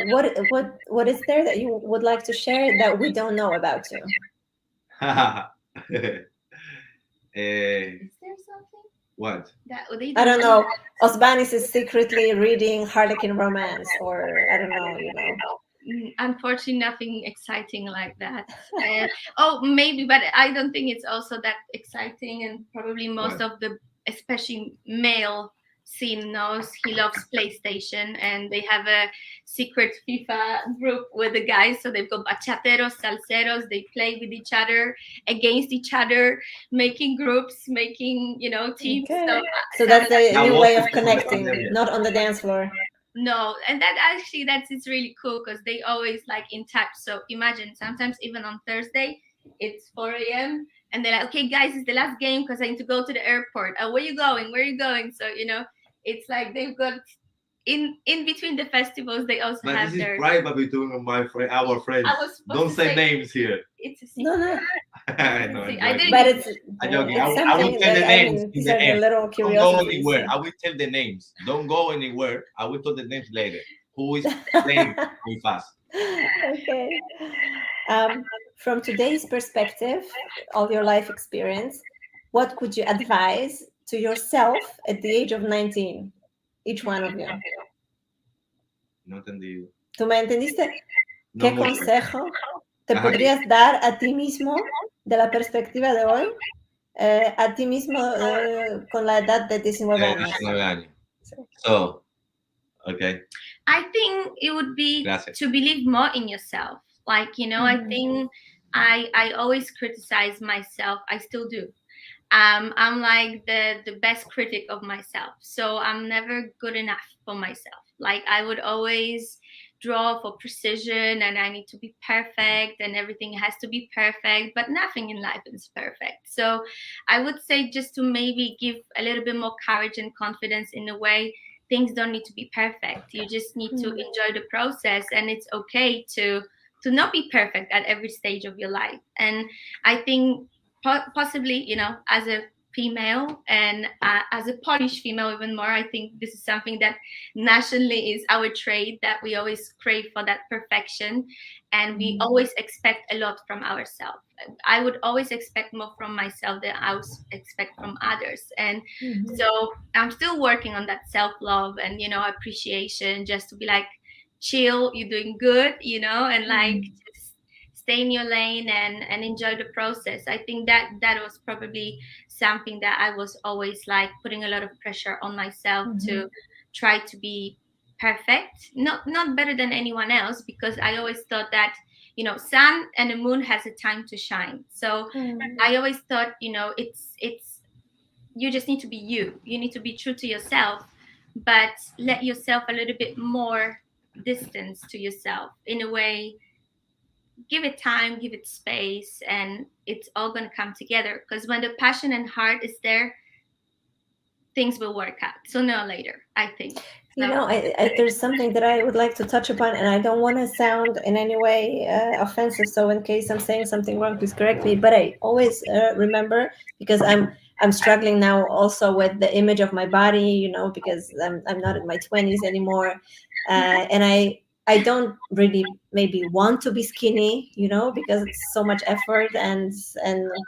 what is there that you would like to share that we don't know about you? Is there something? What? I don't know. Osbanis is secretly reading Harlequin romance, or I don't know. Unfortunately, nothing exciting like that. Maybe, but I don't think it's also that exciting. And probably most of the, especially male scene, knows he loves PlayStation, and they have a secret FIFA group with the guys. So they've got bachateros, salseros. They play with each other, against each other, making groups, making teams. Okay. So that's a new way of connecting, not on the dance floor. No, and it's really cool, because they always like in touch. So imagine sometimes even on Thursday, it's 4 a.m. and they're like, okay, guys, it's the last game because I need to go to the airport. Where are you going? Where are you going? So, it's like they've got in between the festivals, they also have this their... is private between our friends. Don't say names here. It's a secret. No. I know. But it's joking. It's I will tell the names. these are the little curiosities. Don't go anywhere. I will tell the names. Don't go anywhere. I will tell the names later. Who is playing with us? Okay. From today's perspective, of your life experience, what could you advise to yourself at the age of 19? Each one of you. No entendí. ¿Tú me entendiste? ¿Qué consejo te podrías dar a ti mismo de la perspectiva de hoy, a ti mismo con la edad de 19 años. 19 años. Sí. So, okay. I think it would be Gracias. to believe more in yourself. Like, you know, I think I always criticize myself. I still do. I'm like the best critic of myself. So I'm never good enough for myself. Like I would always draw for precision and I need to be perfect and everything has to be perfect, but nothing in life is perfect. So I would say just to maybe give a little bit more courage and confidence in a way. Things don't need to be perfect. You just need to enjoy the process, and it's okay to not be perfect at every stage of your life. And I think possibly, you know, as a female and as a Polish female even more, I think this is something that nationally is our trait, that we always crave for that perfection and we always expect a lot from ourselves. I would always expect more from myself than I would expect from others. And so I'm still working on that self-love and, you know, appreciation, just to be like, chill, you're doing good, you know, and like just stay in your lane and enjoy the process. I think that was probably something that I was always like putting a lot of pressure on myself to try to be perfect, not better than anyone else, because I always thought that, you know, sun and the moon has a time to shine. So I always thought, you know, it's you just need to be you. You need to be true to yourself, but let yourself a little bit more distance to yourself in a way. Give it time, give it space, and it's all going to come together, because when the passion and heart is there, things will work out sooner or later, I think. You know, there's something that I would like to touch upon, and I don't want to sound in any way offensive. So, in case I'm saying something wrong, please correct me. But I always remember, because I'm struggling now also with the image of my body. You know, because I'm not in my 20s anymore, and I don't really maybe want to be skinny. You know, because it's so much effort, and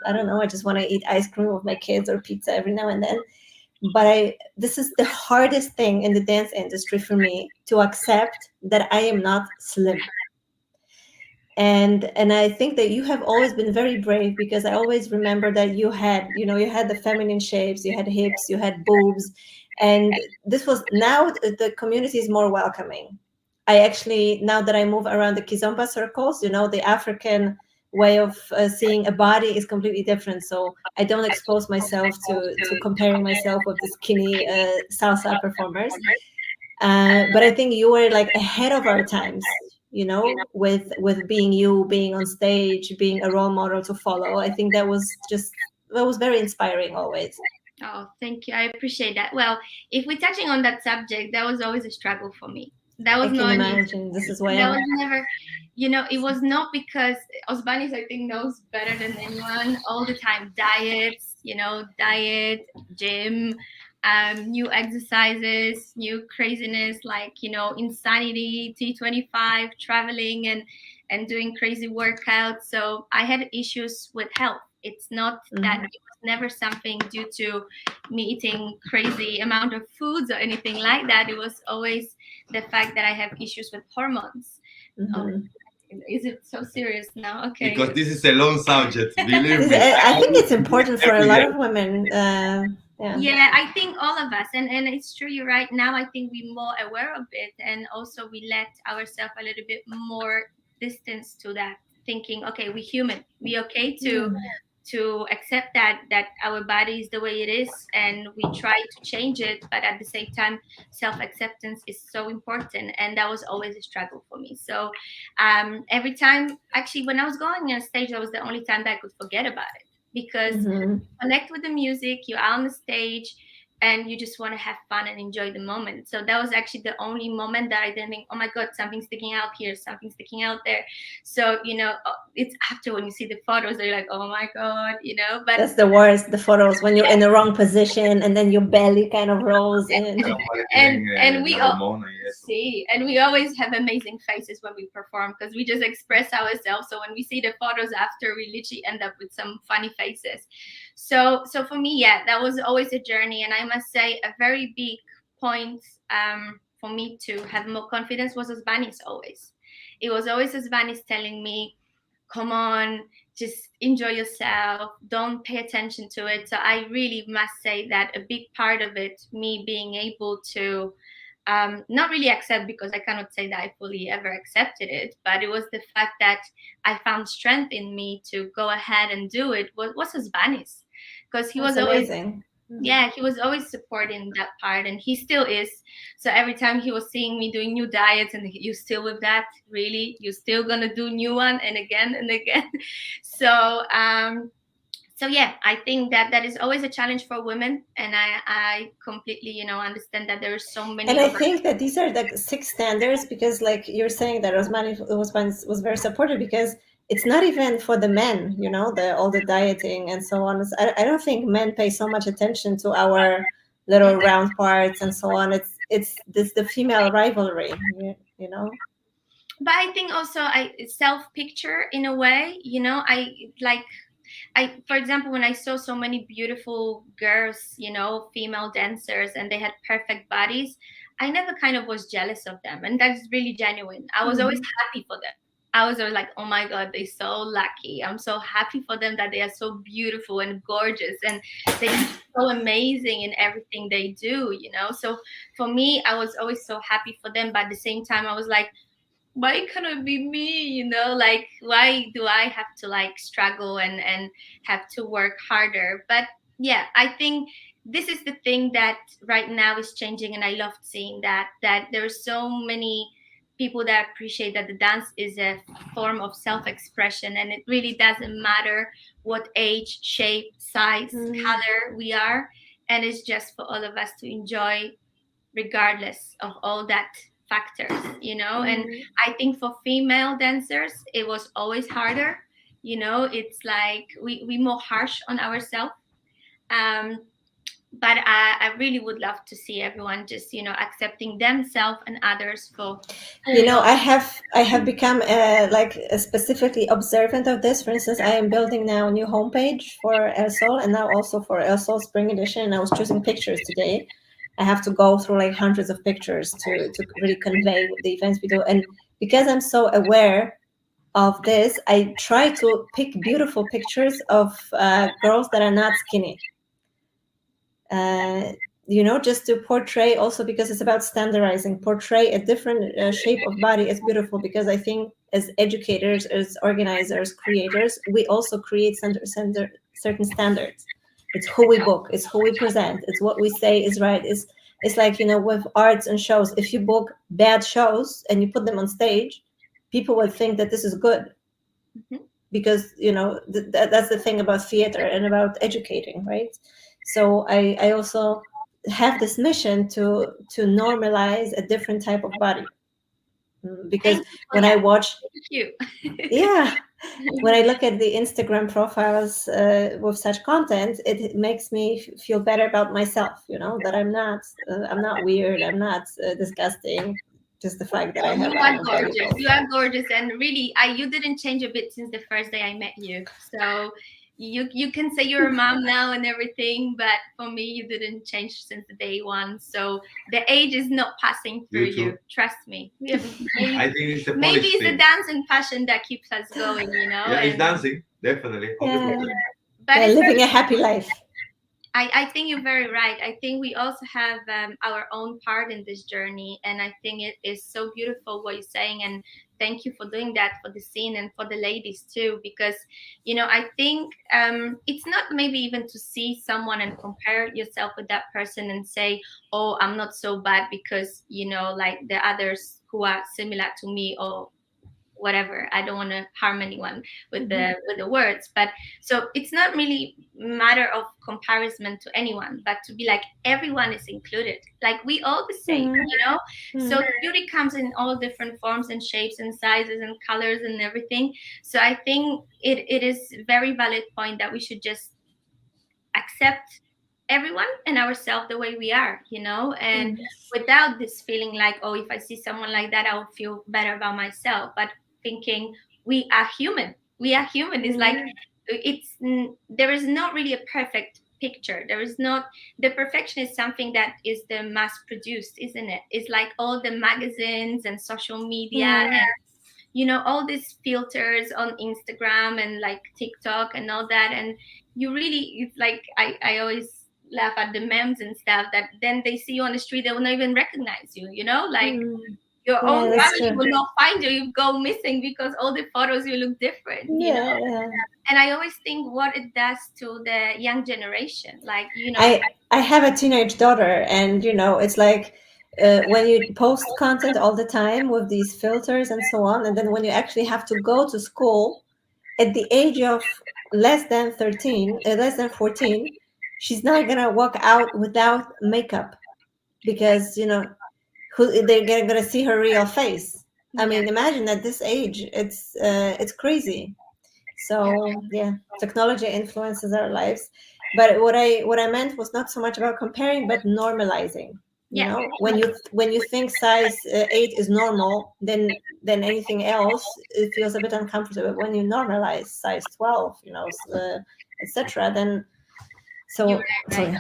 I don't know. I just want to eat ice cream with my kids or pizza every now and then. But this is the hardest thing in the dance industry for me, to accept that I am not slim. And I think that you have always been very brave, because I always remember that you had, you know, you had the feminine shapes, you had hips, you had boobs, and this was, now the community is more welcoming. I actually, now that I move around the Kizomba circles, you know, the African way of seeing a body is completely different. So I don't expose myself to comparing myself with the skinny salsa performers. But I think you were like ahead of our times, you know, with being you, being on stage, being a role model to follow. I think that was very inspiring always. Oh, thank you. I appreciate that. Well, if we're touching on that subject, that was always a struggle for me. That was I can imagine. This is why that was never, you know, it was not because Osbanis, I think, knows better than anyone all the time. Diets, you know, gym, new exercises, new craziness, like, you know, insanity, T25, traveling and doing crazy workouts. So I had issues with health. It's not that it was never something due to me eating crazy amount of foods or anything like that. It was always the fact that I have issues with hormones. Is it so serious now? Okay. Because this is a long subject, believe me. I think it's important for a lot of women. Yeah, I think all of us, and it's true, you're right. Now I think we're more aware of it, and also we let ourselves a little bit more distance to that, thinking, okay, we're human, we okay to accept that our body is the way it is, and we try to change it, but at the same time, self-acceptance is so important, and that was always a struggle for me. So every time, actually, when I was going on stage, that was the only time that I could forget about it, because connect with the music, you're on the stage and you just want to have fun and enjoy the moment. So that was actually the only moment that I didn't think, oh my God, something's sticking out here, something's sticking out there. So, you know, it's after when you see the photos, they're like, oh my God, you know. But that's the worst, the photos when you're in the wrong position and then your belly kind of rolls in. And we all see, and we always have amazing faces when we perform, because we just express ourselves. So when we see the photos after, we literally end up with some funny faces. So for me, yeah, that was always a journey. And I must say, a very big point for me to have more confidence was Osbanis always. It was always Osbanis telling me, come on, just enjoy yourself, don't pay attention to it. So I really must say that a big part of it, me being able to not really accept, because I cannot say that I fully ever accepted it, but it was the fact that I found strength in me to go ahead and do it, was Osbanis, because he That's was always, amazing. yeah, he was always supporting that part, and he still is. So every time he was seeing me doing new diets, and you still with that, really, you still gonna do new one and again and again. So so yeah, I think that that is always a challenge for women, and I completely, you know, understand that there are so And many I of us. think that these are the 6 standards, because like you're saying that was very supportive, because it's not even for the men, you know, all the dieting and so on. I don't think men pay so much attention to our little round parts and so on. It's this the female rivalry, you know. But I think also I self picture in a way, you know, I like, for example, when I saw so many beautiful girls, you know, female dancers, and they had perfect bodies, I never kind of was jealous of them. And that's really genuine. I was always happy for them. I was always like, oh my God, they're so lucky. I'm so happy for them that they are so beautiful and gorgeous, and they're so amazing in everything they do, you know? So for me, I was always so happy for them. But at the same time, I was like, why can't it be me, you know, like why do I have to like struggle and have to work harder? But yeah, I think this is the thing that right now is changing, and I loved seeing that there are so many people that appreciate that the dance is a form of self-expression, and it really doesn't matter what age, shape, size, color we are, and it's just for all of us to enjoy regardless of all that factors, you know. And I think for female dancers it was always harder, you know. It's like we more harsh on ourselves. But I really would love to see everyone just, you know, accepting themselves and others for who You we know, all. I have become like specifically observant of this. For instance, I am building now a new homepage for El Sol, and now also for El Sol Spring Edition. And I was choosing pictures today. I have to go through like hundreds of pictures to really convey the events we do. And because I'm so aware of this, I try to pick beautiful pictures of girls that are not skinny. Uh, you know, just to portray, also because it's about standardizing, portray a different shape of body is beautiful, because I think as educators, as organizers, creators, we also create certain standards. It's who we book, it's who we present, it's what we say is right. It's like, you know, with arts and shows, if you book bad shows and you put them on stage, people will think that this is good. Because, you know, that's the thing about theater and about educating, right? So I also have this mission to normalize a different type of body. Because Thank you for when I that. watch, Thank you. yeah, when I look at the Instagram profiles with such content, it makes me feel better about myself, you know, that I'm not weird, I'm not disgusting. Just the fact that I Oh, have, you I don't are know, belly gorgeous. rolls. You are gorgeous, and really, you didn't change a bit since the first day I met you. So you can say you're a mom now and everything, but for me, you didn't change since the day one. So the age is not passing through You you. too. Trust me. I think it's the Maybe Polish it's the thing. dance and passion that keeps us going, you know. Yeah, it's And dancing, definitely, Yeah, 100%. but yeah, it's very. living a happy life. I think you're very right. I think we also have our own part in this journey. And I think it is so beautiful what you're saying. And thank you for doing that for the scene and for the ladies too. Because, you know, I think it's not maybe even to see someone and compare yourself with that person and say, oh, I'm not so bad because, you know, like the others who are similar to me, or whatever. I don't want to harm anyone with the words, but so it's not really matter of comparison to anyone, but to be like everyone is included, like we all the same, you know. So beauty comes in all different forms and shapes and sizes and colors and everything. So I think it is very valid point that we should just accept everyone and ourselves the way we are, you know, and without this feeling like, oh, if I see someone like that, I will feel better about myself, but thinking we are human. We are human. It's like there is not really a perfect picture. There is not, the perfection is something that is the mass produced, isn't it? It's like all the magazines and social media and all these filters on Instagram and like TikTok and all that, and you really, it's like I always laugh at the memes and stuff, that then they see you on the street, they will not even recognize you, like your Yeah, own that's family true. will not find you. You go missing because all the photos you look different. Yeah. And I always think what it does to the young generation, like I have a teenage daughter, and it's like when you post content all the time with these filters and so on, and then when you actually have to go to school at the age of less than 14, she's not gonna walk out without makeup because they're gonna see her real face. I yeah, mean, imagine at this age, it's crazy. So yeah, technology influences our lives. But what I meant was not so much about comparing, but normalizing. yeah, When you think size 8 is normal, then anything else, it feels a bit uncomfortable. When you normalize size 12, etc., then you're so right. yeah.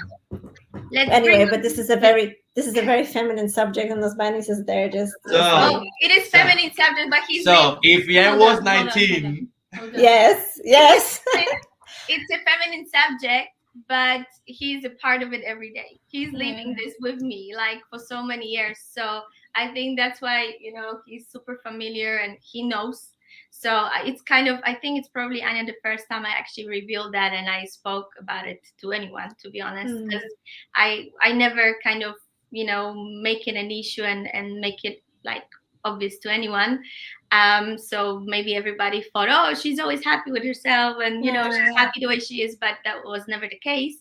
Let's bring. Anyway, but this is a very feminine subject, and Osbanis is there just Oh, So, listening. it is so, feminine subject, but he's so if I hold was on, hold on, hold on, 19, hold on. Yes, yes. It's a feminine subject, but he's a part of it every day. He's living this with me like for so many years. So I think that's why, he's super familiar and he knows. So it's kind of, I think it's probably Anya the first time I actually revealed that and I spoke about it to anyone, to be honest. Because I never kind of, make it an issue and make it like obvious to anyone. So maybe everybody thought, oh, she's always happy with herself and she's happy the way she is, but that was never the case.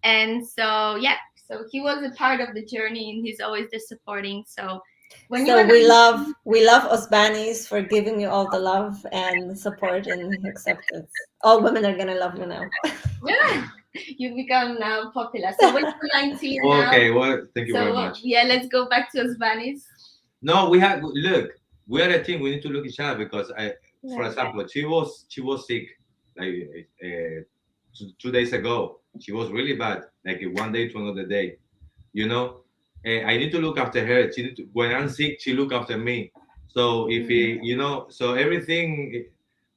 And so so he was a part of the journey and he's always the supporting. So when you So were we love Osbanis for giving you all the love and support and acceptance. All women are gonna love you now. you become now popular. So when you're 19 now, okay, well, thank you very so much. let's go back to Osbanis. No, we are a team. We need to look each other because for example, she was sick like 2 days ago. She was really bad, like one day to another day. You know, I need to look after her. When I'm sick, she look after me. So if so everything,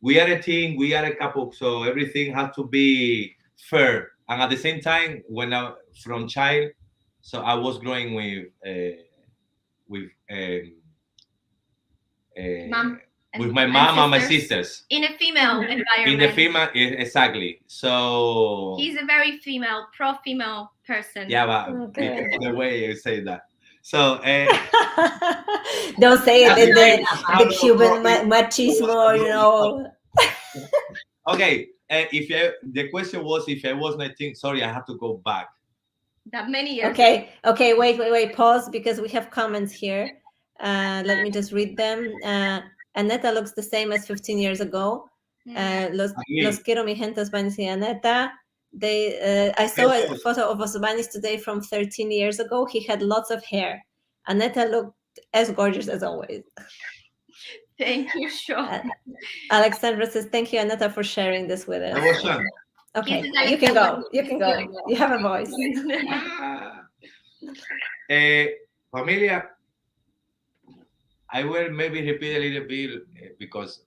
we are a team. We are a couple. So everything has to be fair. And at the same time, when I from child, so I was growing with Mom with my and mom and my sisters sisters in a female in the environment. female exactly. So He's a very pro-female person. yeah, but Okay. the way you say that. So Don't say it that's in the name the out of Cuban profit. machismo. Okay, if the question was if I was 19, sorry, I have to go back. That many years. Okay. Wait. Pause because we have comments here. Let me just read them. Aneta looks the same as 15 years ago. Los quiero mi gente Osbanis y Aneta. I saw a photo of Osbanis today from 13 years ago. He had lots of hair. Aneta looked as gorgeous as always. Thank you, Sean. Alexandra says, thank you, Aneta, for sharing this with us. That was fun. Okay, you can go. You can go. You have a voice. Familia, I will maybe repeat a little bit because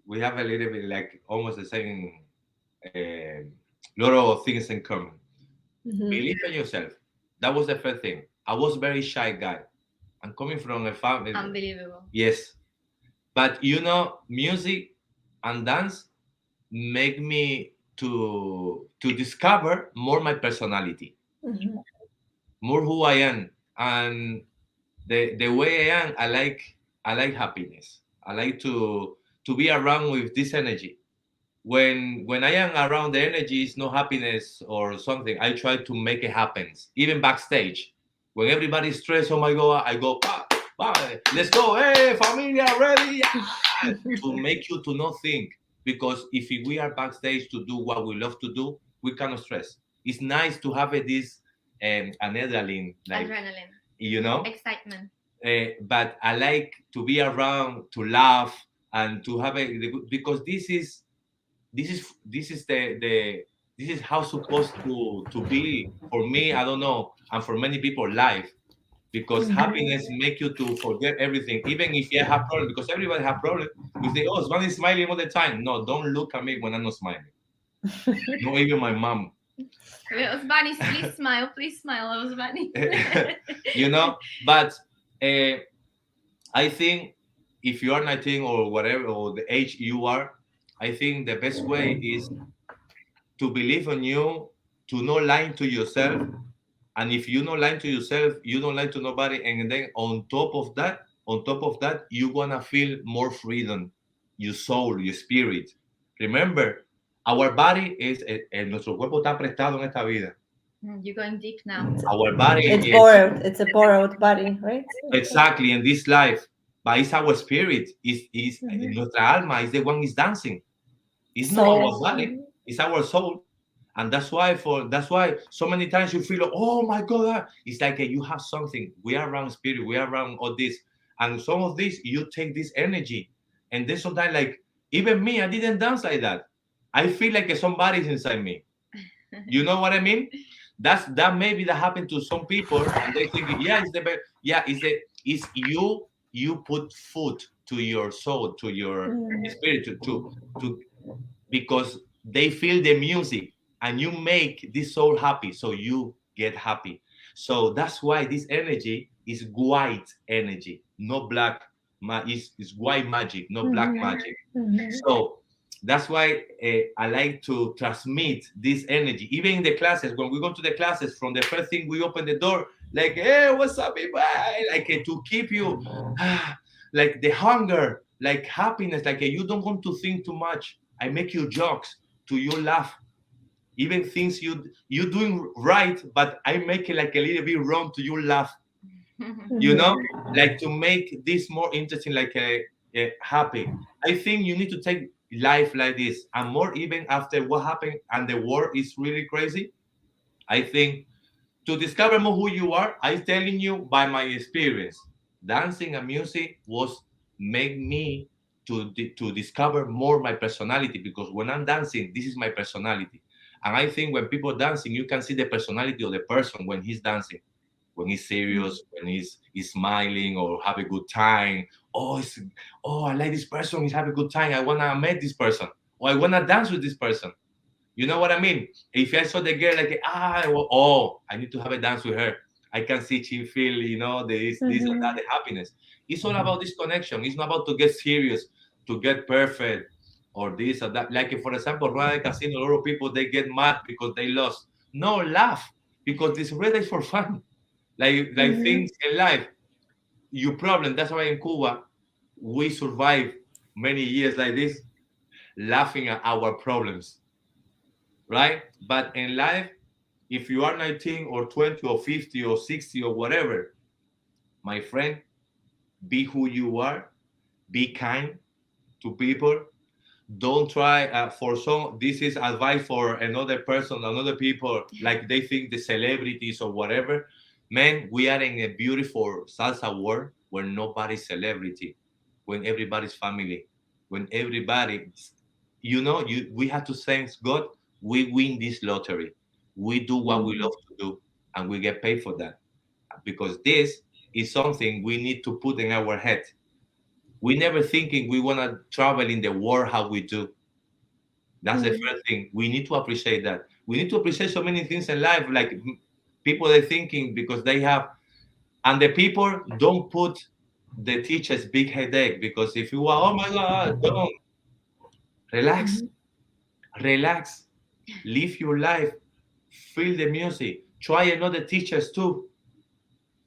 we have a little bit like almost the same lot of things in common. Believe in yourself. That was the first thing. I was very shy guy. I'm coming from a family. Unbelievable. Yes, but music and dance make me to discover more my personality, more who I am, and the way I am. I like happiness. I like to be around with this energy. When I am around the energy is no happiness or something, I try to make it happen. Even backstage, when everybody's stressed, oh my god, I go, let's go, hey, familia, ready, yeah. To make you to not think. Because if we are backstage to do what we love to do, we cannot stress. It's nice to have this adrenaline, like excitement. But I like to be around, to laugh, and to have because this is this is how supposed to be for me. I don't know, and for many people, life. because happiness make you to forget everything, even if you have problems, because everybody have problems. You say, oh, Osman is smiling all the time. No, don't look at me when I'm not smiling. Not even my mom. Osbanis, please smile, Osbanis. You know, but I think if you are 19 or whatever, or the age you are, I think the best way is to believe on you, to not lie to yourself. And if you don't lie to yourself, you don't lie to nobody. And then on top of that, you're gonna feel more freedom, your soul, your spirit. Remember, our body is, nuestro cuerpo está prestado en esta vida. You're going deep now. Our body It's is borrowed. It's a borrowed body, right? exactly in this life, but it's our spirit. Is nuestra alma is the one is dancing. It's not our Soul. body. It's our soul. And that's why so many times you feel, oh my God, it's like you have something. We are around spirit, we are around all this, and some of this you take this energy, and then sometimes like even me, I didn't dance like that. I feel like somebody's inside me. You know what I mean? That maybe that happened to some people, and they think, yeah, it's the best. Yeah, it's you. You put food to your soul, to your spirit, to because they feel the music and you make this soul happy, so you get happy. So that's why this energy is white energy, not black. It's white magic, not black magic. So that's why I like to transmit this energy, even in the classes. When we go to the classes, from the first thing we open the door, like, hey, what's up, everybody? Like to keep you like the hunger, like happiness, like you don't want to think too much. I make you jokes to you laugh, even things you doing right, but I make it like a little bit wrong to you laugh. You know, like to make this more interesting, like a happy. I think you need to take life like this, and more even after what happened and the war is really crazy. I think to discover more who you are, I'm telling you by my experience, dancing and music was make me to discover more my personality, because when I'm dancing, this is my personality. And I think when people dancing, you can see the personality of the person when he's dancing, when he's serious, when he's smiling or have a good time. Oh, I like this person. He's having a good time. I wanna meet this person, or I wanna dance with this person. You know what I mean? If I saw the girl like, I need to have a dance with her. I can see she feel, this and that, the happiness. It's all about this connection. It's not about to get serious, to get perfect, or this or that. Like, for example, Royal Casino, a lot of people, they get mad because they lost. No, laugh, because this really is for fun. Like things in life, your problem. That's why in Cuba, we survive many years like this, laughing at our problems, right? But in life, if you are 19 or 20 or 50 or 60 or whatever, my friend, be who you are, be kind to people. Don't try for some, this is advice for another person, another people, like they think the celebrities or whatever. Man, we are in a beautiful salsa world where nobody's celebrity, when everybody's family, when everybody, we have to thank God. We win this lottery. We do what we love to do, and we get paid for that, because this is something we need to put in our head. We never thinking we want to travel in the world how we do. That's the first thing. We need to appreciate that. We need to appreciate so many things in life, like people are thinking because they have, and the people don't put the teachers big headache, because if you are, oh my God, don't relax, relax, live your life, feel the music, try another teachers too.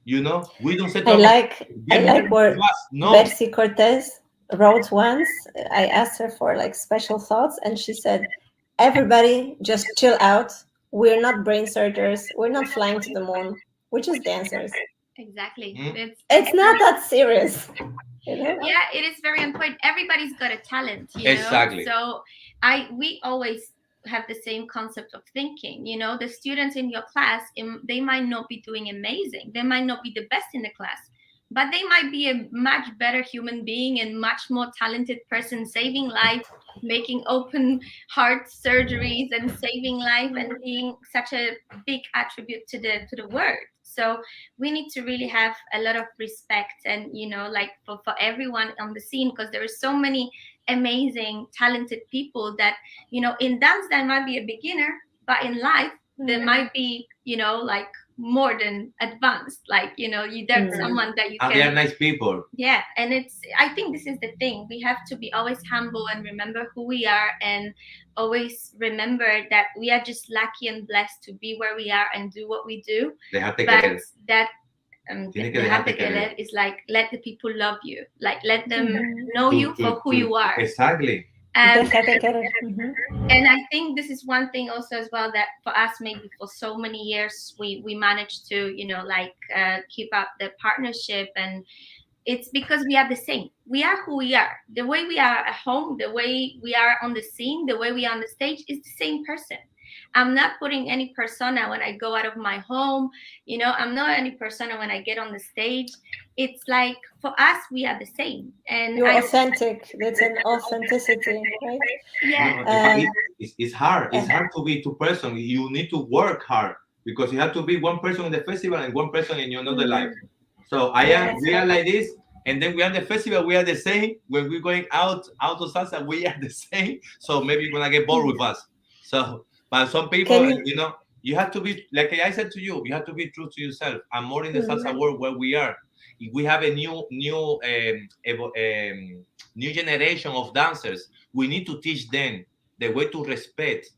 We don't say to I our like I get like married to where us. No, Betsy Cortez wrote once. I asked her for like special thoughts, and she said, "Everybody, just chill out. We're not brain surgeons. We're not flying to the moon. We're just dancers. Exactly. It's not that serious, Yeah, it is very important. Everybody's got a talent, exactly. So we always have the same concept of thinking. The students in your class, they might not be doing amazing. They might not be the best in the class, but they might be a much better human being and much more talented person, saving life, making open heart surgeries and saving life, and being such a big attribute to the world. So we need to really have a lot of respect, and like for everyone on the scene, because there are so many amazing talented people that in dance that might be a beginner, but in life there might be like more than advanced, like there's someone that you and can. they are nice people. Yeah, and I think this is the thing, we have to be always humble and remember who we are, and always remember that we are just lucky and blessed to be where we are and do what we do. But that dejarte querer is like, let the people love you, like let them know you for who you are. Exactly. And I think this is one thing also as well, that for us, maybe for so many years we managed to keep up the partnership, and it's because we are the same. We are who we are. The way we are at home, the way we are on the scene, the way we are on the stage is the same person. I'm not putting any persona when I go out of my home. I'm not any persona when I get on the stage. It's like, for us, we are the same. And you're authentic. That's an authenticity, right? Yeah. It's hard. It's hard to be two person. You need to work hard, because you have to be one person in the festival and one person in your another life. So we are like this, and then we are in the festival, we are the same. When we're going out of salsa, we are the same. So maybe you're gonna get bored with us. So, but some people, you have to be, like I said to you, you have to be true to yourself. And more in the salsa world where we are, if we have a new generation of dancers, we need to teach them the way to respect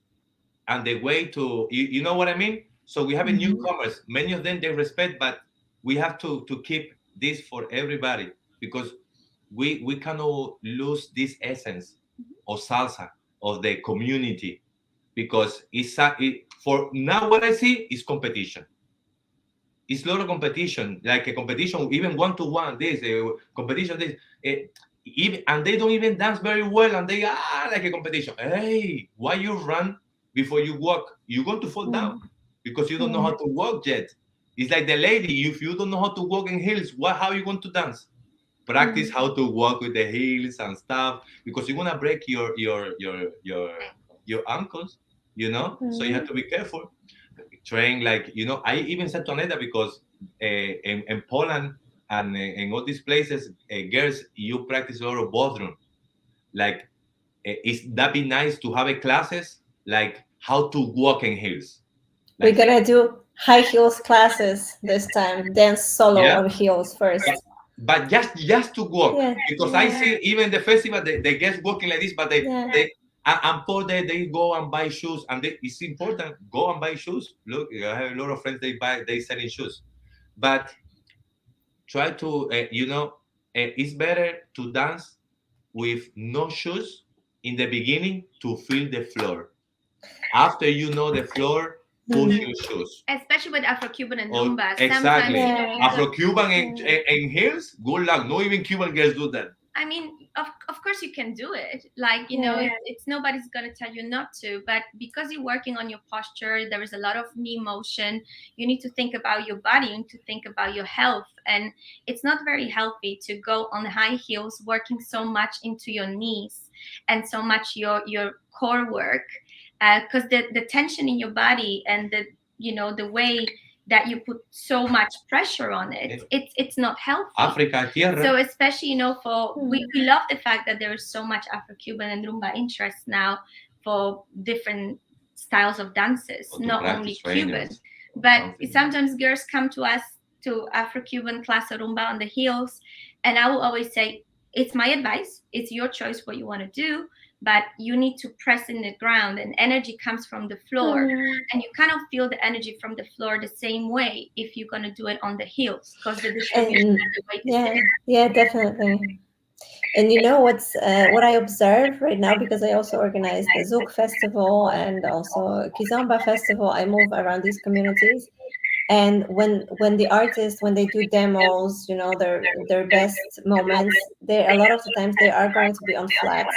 and the way to, you know what I mean? So we have a newcomers, many of them they respect, but we have to keep this for everybody, because we cannot lose this essence of salsa, of the community, because for now what I see is competition. It's a lot of competition, like a competition, even one-to-one, this competition, this, even, and they don't even dance very well, and they are like a competition. Hey, why you run before you walk? You're going to fall down because you don't know how to walk yet. It's like the lady, if you don't know how to walk in heels, how are you going to dance? Practice how to walk with the heels and stuff, because you're gonna break your ankles, So you have to be careful. Train, like, I even said to Aneta, because in Poland and in all these places, girls, you practice a lot of bathroom. Like, is that be nice to have a classes like how to walk in heels? Like, we're gonna do high heels classes this time. Dance solo on heels first. But just to walk, because I see even the festival, they get walking like this, but they and for they go and buy shoes, and it's important, go and buy shoes. Look, I have a lot of friends, they selling shoes, but try to it's better to dance with no shoes in the beginning to feel the floor. After the floor, push your shoes. Especially with Afro-Cuban and Rumba. Exactly. Afro-Cuban and heels, good luck. No even Cuban girls do that. I mean, of course you can do it. Like, it's nobody's going to tell you not to. But because you're working on your posture, there is a lot of knee motion. You need to think about your body. You need to think about your health. And it's not very healthy to go on high heels, working so much into your knees and so much your core work. Because the tension in your body and the way that you put so much pressure on it, it's not healthy. Africa, tierra. So especially, we love the fact that there is so much Afro-Cuban and Rumba interest now for different styles of dances, not only Cuban. But sometimes girls come to us to Afro-Cuban class or Rumba on the heels, and I will always say, it's my advice, it's your choice what you want to do, but you need to press in the ground, and energy comes from the floor, and you kind of feel the energy from the floor the same way if you're going to do it on the heels, because the distribution and the weight is there. Definitely. And what I observe right now, because I also organize the Zouk Festival and also Kizomba Festival, I move around these communities. And when the artists, when they do demos, their best moments, a lot of the times they are going to be on flats.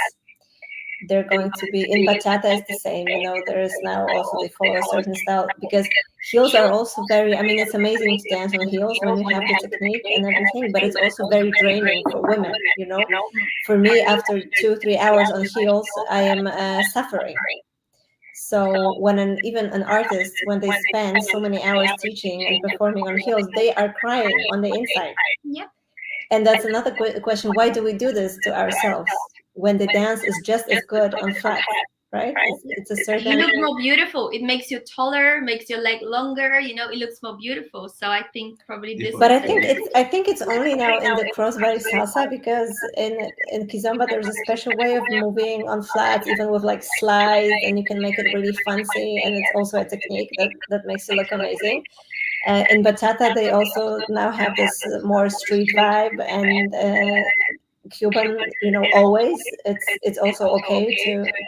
They're going to be in bachata is the same. There is now also they follow a certain style, because heels are also very, it's amazing to dance on heels when you have the technique and everything, but it's also very draining for women. For me, after 2-3 hours on heels, I am suffering. So when even an artist, when they spend so many hours teaching and performing on heels, they are crying on the inside. Yep. And that's another question: why do we do this to ourselves when the dance is just as good on flat? Right? It's a You certain. look more beautiful. It makes you taller, makes your leg longer. You know, it looks more beautiful. So I think probably this. But I think it's only now in the crossbody salsa, because in kizomba there's a special way of moving on flats, even with like slides, and you can make it really fancy, and it's also a technique that makes you look amazing. In bachata, they also now have this more street vibe, and Cuban, always it's also okay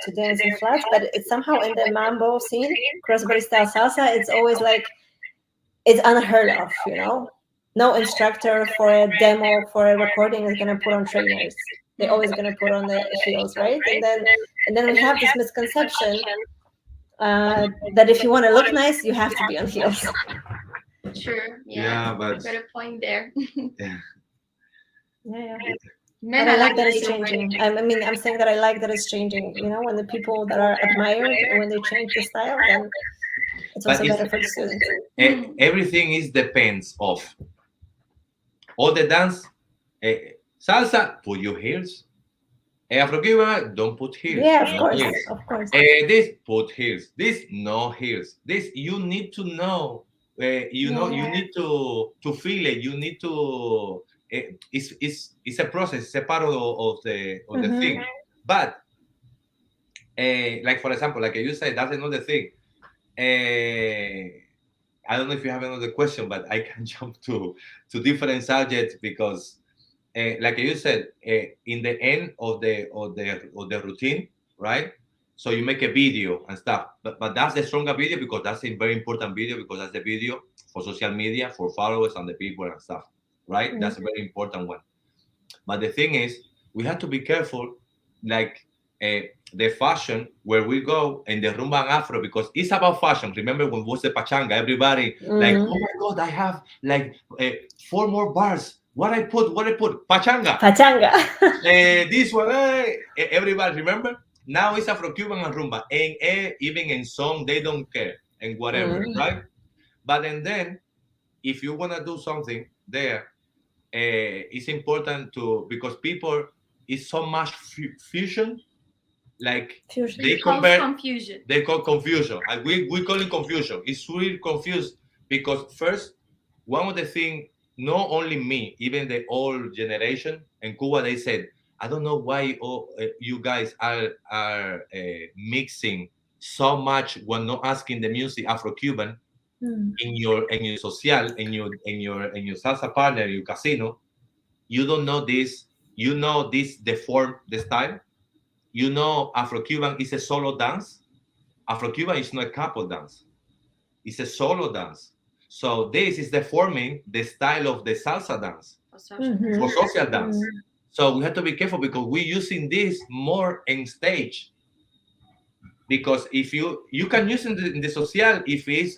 to dance in flats, but it's somehow in the mambo scene, crossbody style salsa, it's always like it's unheard of. No instructor for a demo, for a recording, is going to put on trainers. They're always going to put on the heels, right? And then we have this misconception that if you want to look nice, you have to be on heels. Sure. Yeah, but got a point there. Yeah. Men But I are like that this it's changing. I'm saying that I like that it's changing. When the people that are admired, when they change the style, then it's But also better for the students. everything is depends of all the dance. Salsa, put your heels. Afro-Cuban, don't put heels. Yeah, of No course, heels. of course. This, put heels. This, no heels. This, you need to know. You need to feel it. You need to. It's a process. It's a part of the thing. But like for example, like you said, that's another thing. I don't know if you have another question, but I can jump to different subjects because, like you said, in the end of the routine, right? So you make a video and stuff, but that's a stronger video because that's a very important video because that's the video for social media for followers and the people and stuff, right? That's a very important one. But the thing is, we have to be careful, like the fashion where we go in the rumba and afro because it's about fashion. Remember when was the pachanga? Everybody like, oh my god, I have like 4 more bars. What I put? Pachanga. This one, everybody remember? Now it's Afro-Cuban and rumba, and even in song they don't care and whatever, right? But and then if you wanna do something there, it's important to because people is so much fusion, like they compare confusion. they call confusion, and we call it confusion. It's really confused because first one of the thing, not only me, even the old generation in Cuba, they said, I don't know why you guys are mixing so much when not asking the music Afro-Cuban in your social, in your salsa partner, your casino. You don't know this. You know this deform the style. You know Afro-Cuban is a solo dance. Afro-Cuban is not a couple dance. It's a solo dance. So this is deforming the style of the salsa dance for social dance. So we have to be careful because we're using this more in stage. Because if you can use it in the social if it's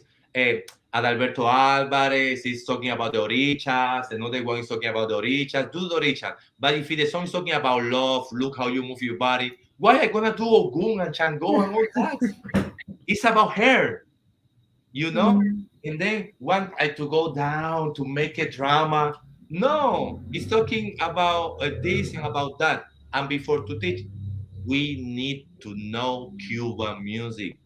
Adalberto Alvarez is talking about the orichas, another one is talking about the orichas, do the orichas. But if the song is talking about love, look how you move your body, why are you gonna do Ogun and Chango and all that? It's about her, and then want I to go down to make a drama. No, it's talking about this and about that. And before to teach, we need to know Cuban music.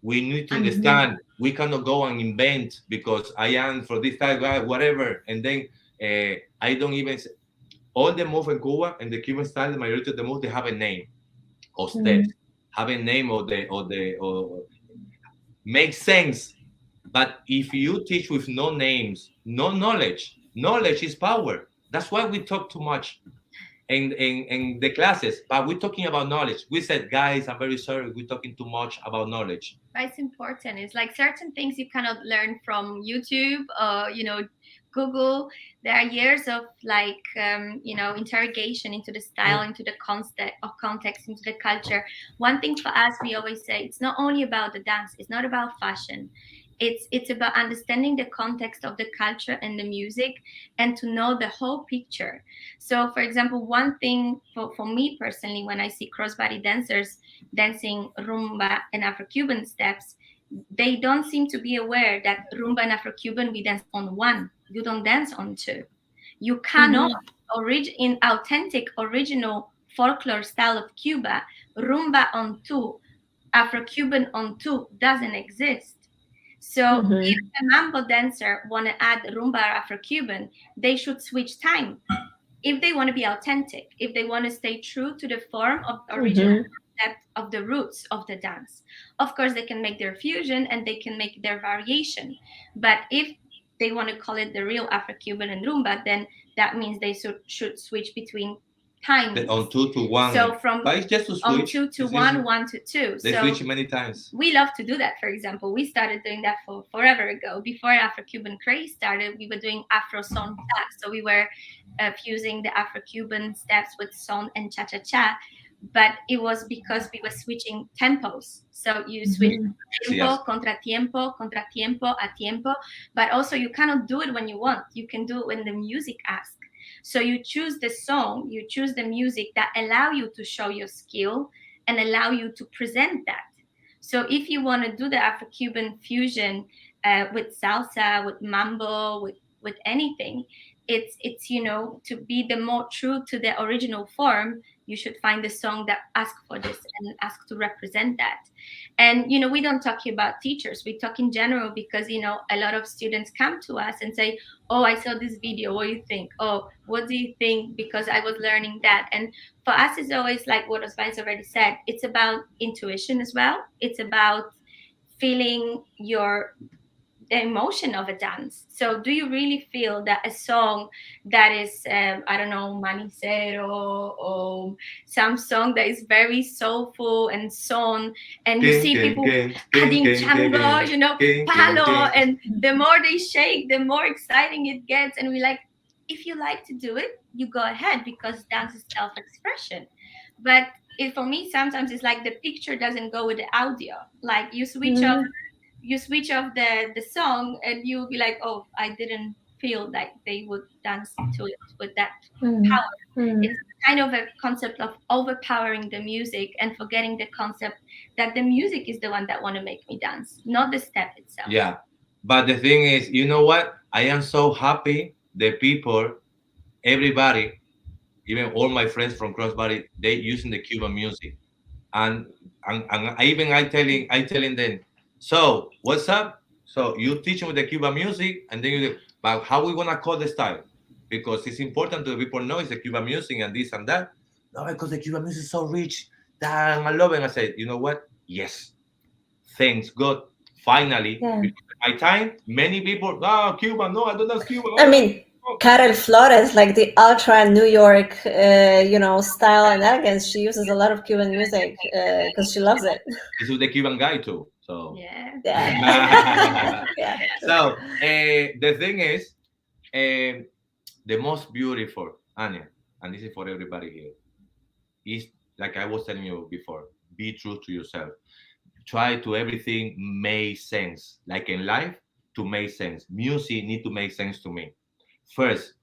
We need to understand. We cannot go and invent because I am for this type guy, whatever. And then I don't even all the move in Cuba and the Cuban style, the majority of the move they have a name or steps, have a name or makes sense. But if you teach with no names, no knowledge is power. That's why we talk too much in the classes, but we're talking about knowledge. We said, guys, I'm very sorry, we're talking too much about knowledge. But it's important. It's like certain things you cannot learn from YouTube or Google. There are years of like interrogation into the style, into the context, into the culture. One thing for us, we always say, it's not only about the dance. It's not about fashion. It's about understanding the context of the culture and the music, and to know the whole picture. So for example, one thing for me personally, when I see crossbody dancers dancing rumba and Afro-Cuban steps, they don't seem to be aware that rumba and Afro-Cuban, we dance on one, you don't dance on two. You cannot in authentic original folklore style of Cuba, rumba on two, Afro-Cuban on two doesn't exist. So if a mambo dancer want to add rumba or Afro-Cuban, they should switch time. If they want to be authentic, if they want to stay true to the form of the original concept of the roots of the dance, of course they can make their fusion and they can make their variation. But if they want to call it the real Afro-Cuban and rumba, then that means they should switch between time on 2 to 1. So from but it's just to switch. On 2 to 1, 1 to 2. They switch many times. We love to do that. For example, we started doing that forever ago. Before Afro-Cuban craze started, we were doing Afro son steps. So we were fusing the Afro-Cuban steps with son and cha-cha-cha. But it was because we were switching tempos. So you switch tiempo, contratiempo, contratiempo, a tiempo. But also you cannot do it when you want. You can do it when the music asks. So you choose the song, you choose the music that allow you to show your skill and allow you to present that. So if you want to do the Afro-Cuban fusion with salsa, with mambo, with anything, it's to be the more true to the original form, you should find the song that asks for this and ask to represent that. And we don't talk about teachers, we talk in general, because a lot of students come to us and say, oh, I saw this video, what do you think? Oh, what do you think? Because I was learning that. And for us, it's always like what Osbanis already said, it's about intuition as well. It's about feeling the emotion of a dance. So do you really feel that a song that is I don't know, manicero, or some song that is very soulful and son, and you see people adding chango, palo, and the more they shake, the more exciting it gets. And we like, if you like to do it, you go ahead, because dance is self-expression. But for me, sometimes it's like the picture doesn't go with the audio. Like you switch off the song and you'll be like, oh, I didn't feel like they would dance to it with that power. It's kind of a concept of overpowering the music and forgetting the concept that the music is the one that want to make me dance, not the step itself. Yeah, but the thing is, you know what? I am so happy the people, everybody, even all my friends from Crossbody, they using the Cuban music, and I telling them, so what's up? So you teach them with the Cuban music, and then you, but how we gonna call the style? Because it's important to people know it's the Cuban music and this and that. No, because the Cuban music is so rich. That I love it. And I said, you know what? Yes, thanks God. Finally, my time, many people, Cuba, no, I don't know Cuba. I mean, Karel Flores, like the ultra New York, style and elegance, she uses a lot of Cuban music because she loves it. This is the Cuban guy too, so yeah. So the thing is, the most beautiful, Anya, and this is for everybody here, is like I was telling you before: be true to yourself. Try to everything make sense. Like in life, to make sense. Music need to make sense to me. First,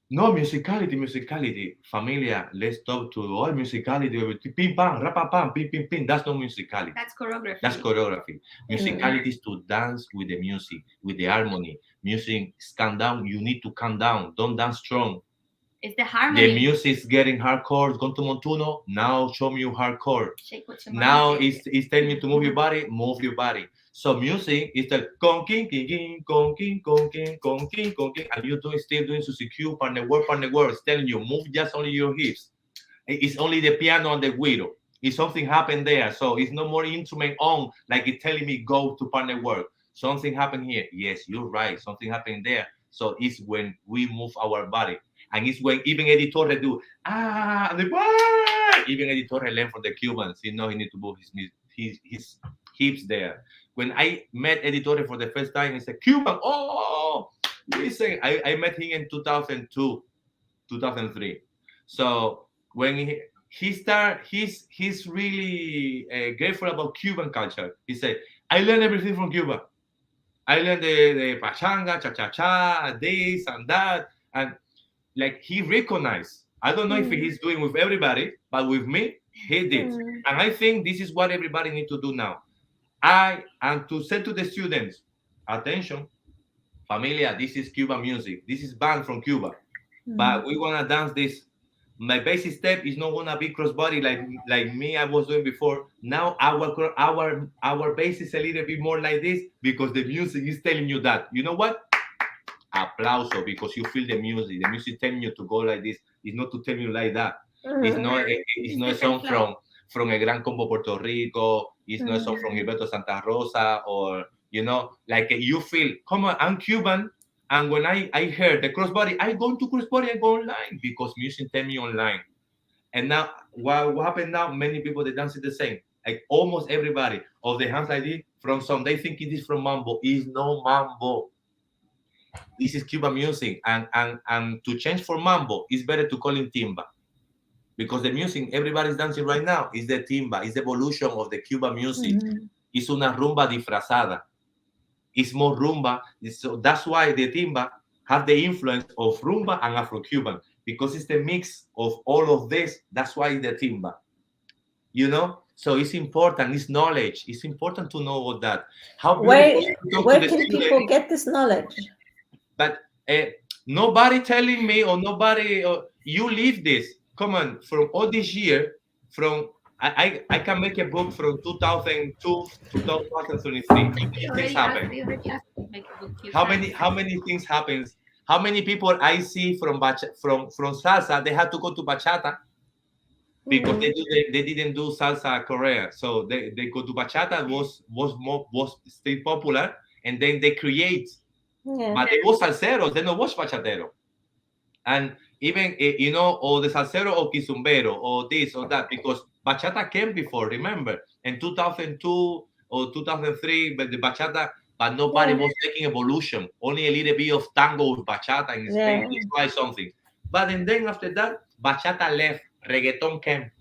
no musicality. Familia, let's talk to all musicality. Pim pam, rapapam, pim pim pim. That's not musicality. That's choreography. Musicality is to dance with the music, with the harmony. Music is calm down. You need to calm down. Don't dance strong. It's the harmony. The music is getting hardcore. It's gone to Montuno. Now show me you hardcore. Now it's telling me to move your body. Move your body. So music is the con king king king con king con king con king con king, and you're still doing Susie Q partner word. It's telling you move just only your hips. It's only the piano and the guido. If something happened there, so it's no more instrument on like it's telling me go to partner work. Something happened here. Yes, you're right. Something happened there. So it's when we move our body. And it's when even Eddie Torres do even Eddie Torres learned from the Cubans. He need to move his hips there. When I met Eddie Torres for the first time, he said, Cuban, listen, I met him in 2002, 2003. So when he started, he's really grateful about Cuban culture. He said, I learned everything from Cuba. I learned the pachanga, cha-cha-cha, this and that. And like he recognized. I don't know if he's doing with everybody, but with me, he did. And I think this is what everybody needs to do now. And to say to the students, attention, familia, this is Cuban music. This is band from Cuba. But we wanna dance this. My basic step is not gonna be crossbody like me I was doing before. Now our base is a little bit more like this because the music is telling you that. You know what? Applauso, because you feel the music. The music telling you to go like this. It's not to tell you like that. It's not a song from El Gran Combo Puerto Rico. It's not a song from Gilberto Santa Rosa, or like you feel. Come on, I'm Cuban. And when I heard the crossbody, I go to crossbody, I go online because music tell me online. And now, what happened now? Many people, they dance it the same. Like almost everybody of the hands like this, from some, they think it is from mambo. It's no mambo. This is Cuban music. And to change for mambo, it's better to call it timba. Because the music everybody's dancing right now is the timba. It's the evolution of the Cuban music. It's una rumba disfrazada. It's more rumba. So that's why the timba have the influence of rumba and Afro-Cuban, because it's the mix of all of this. That's why the timba. So it's important. It's knowledge. It's important to know all that. Where can people get this knowledge? But nobody telling me, or nobody, you live this. Come on, from all this year, from I can make a book from 2002 to 2023. Things happen. How many things happens? How many people I see from salsa, they had to go to bachata because they didn't do salsa Korea, so they go to bachata. Was still popular, and then they create. But they was salseros, they no was bachatero. And even or the salsero or quizumbero or this or that, because bachata came before, remember, in 2002 or 2003, but the bachata, but nobody was taking evolution. Only a little bit of tango with bachata in Spain. They try something. But and then after that, bachata left, reggaeton came.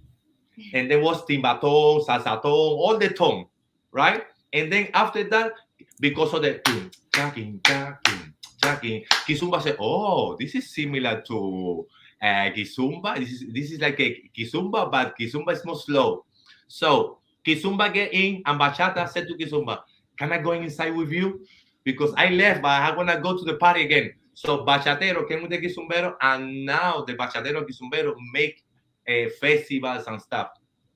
And there was timbaton, salsaton, all the tone, right? And then after that, because of the Kizumba said, "Oh, this is similar to Kizumba. This is like a Kizumba, but Kizumba is more slow." So Kizumba get in, and bachata said to Kizumba, "Can I go inside with you? Because I left, but I want to go to the party again." So bachatero came with the Kizumbero, and now the bachatero Kizumbero make festivals and stuff.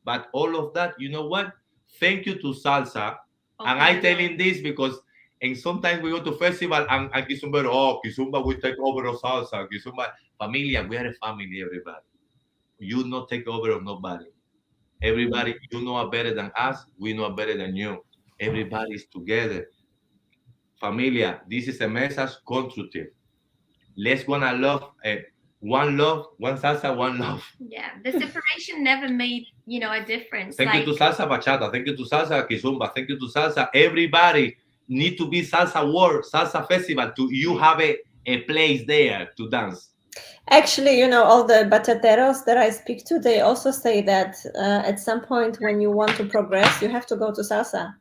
But all of that, you know what? Thank you to salsa. And I telling this because. And sometimes we go to festival and Kizumba will take over of salsa. Kizumba, familia, we are a family, everybody. You not take over of nobody. Everybody, you know better than us. We know better than you. Everybody is together. Familia, this is a message constructive. Let's gonna love, one salsa, one love. Yeah, the separation never made, a difference. Thank you to salsa bachata. Thank you to salsa Kizumba. Thank you to salsa. Everybody need to be salsa world, salsa festival. You have a place there to dance. Actually, all the bachateros that I speak to, they also say that at some point when you want to progress, you have to go to salsa,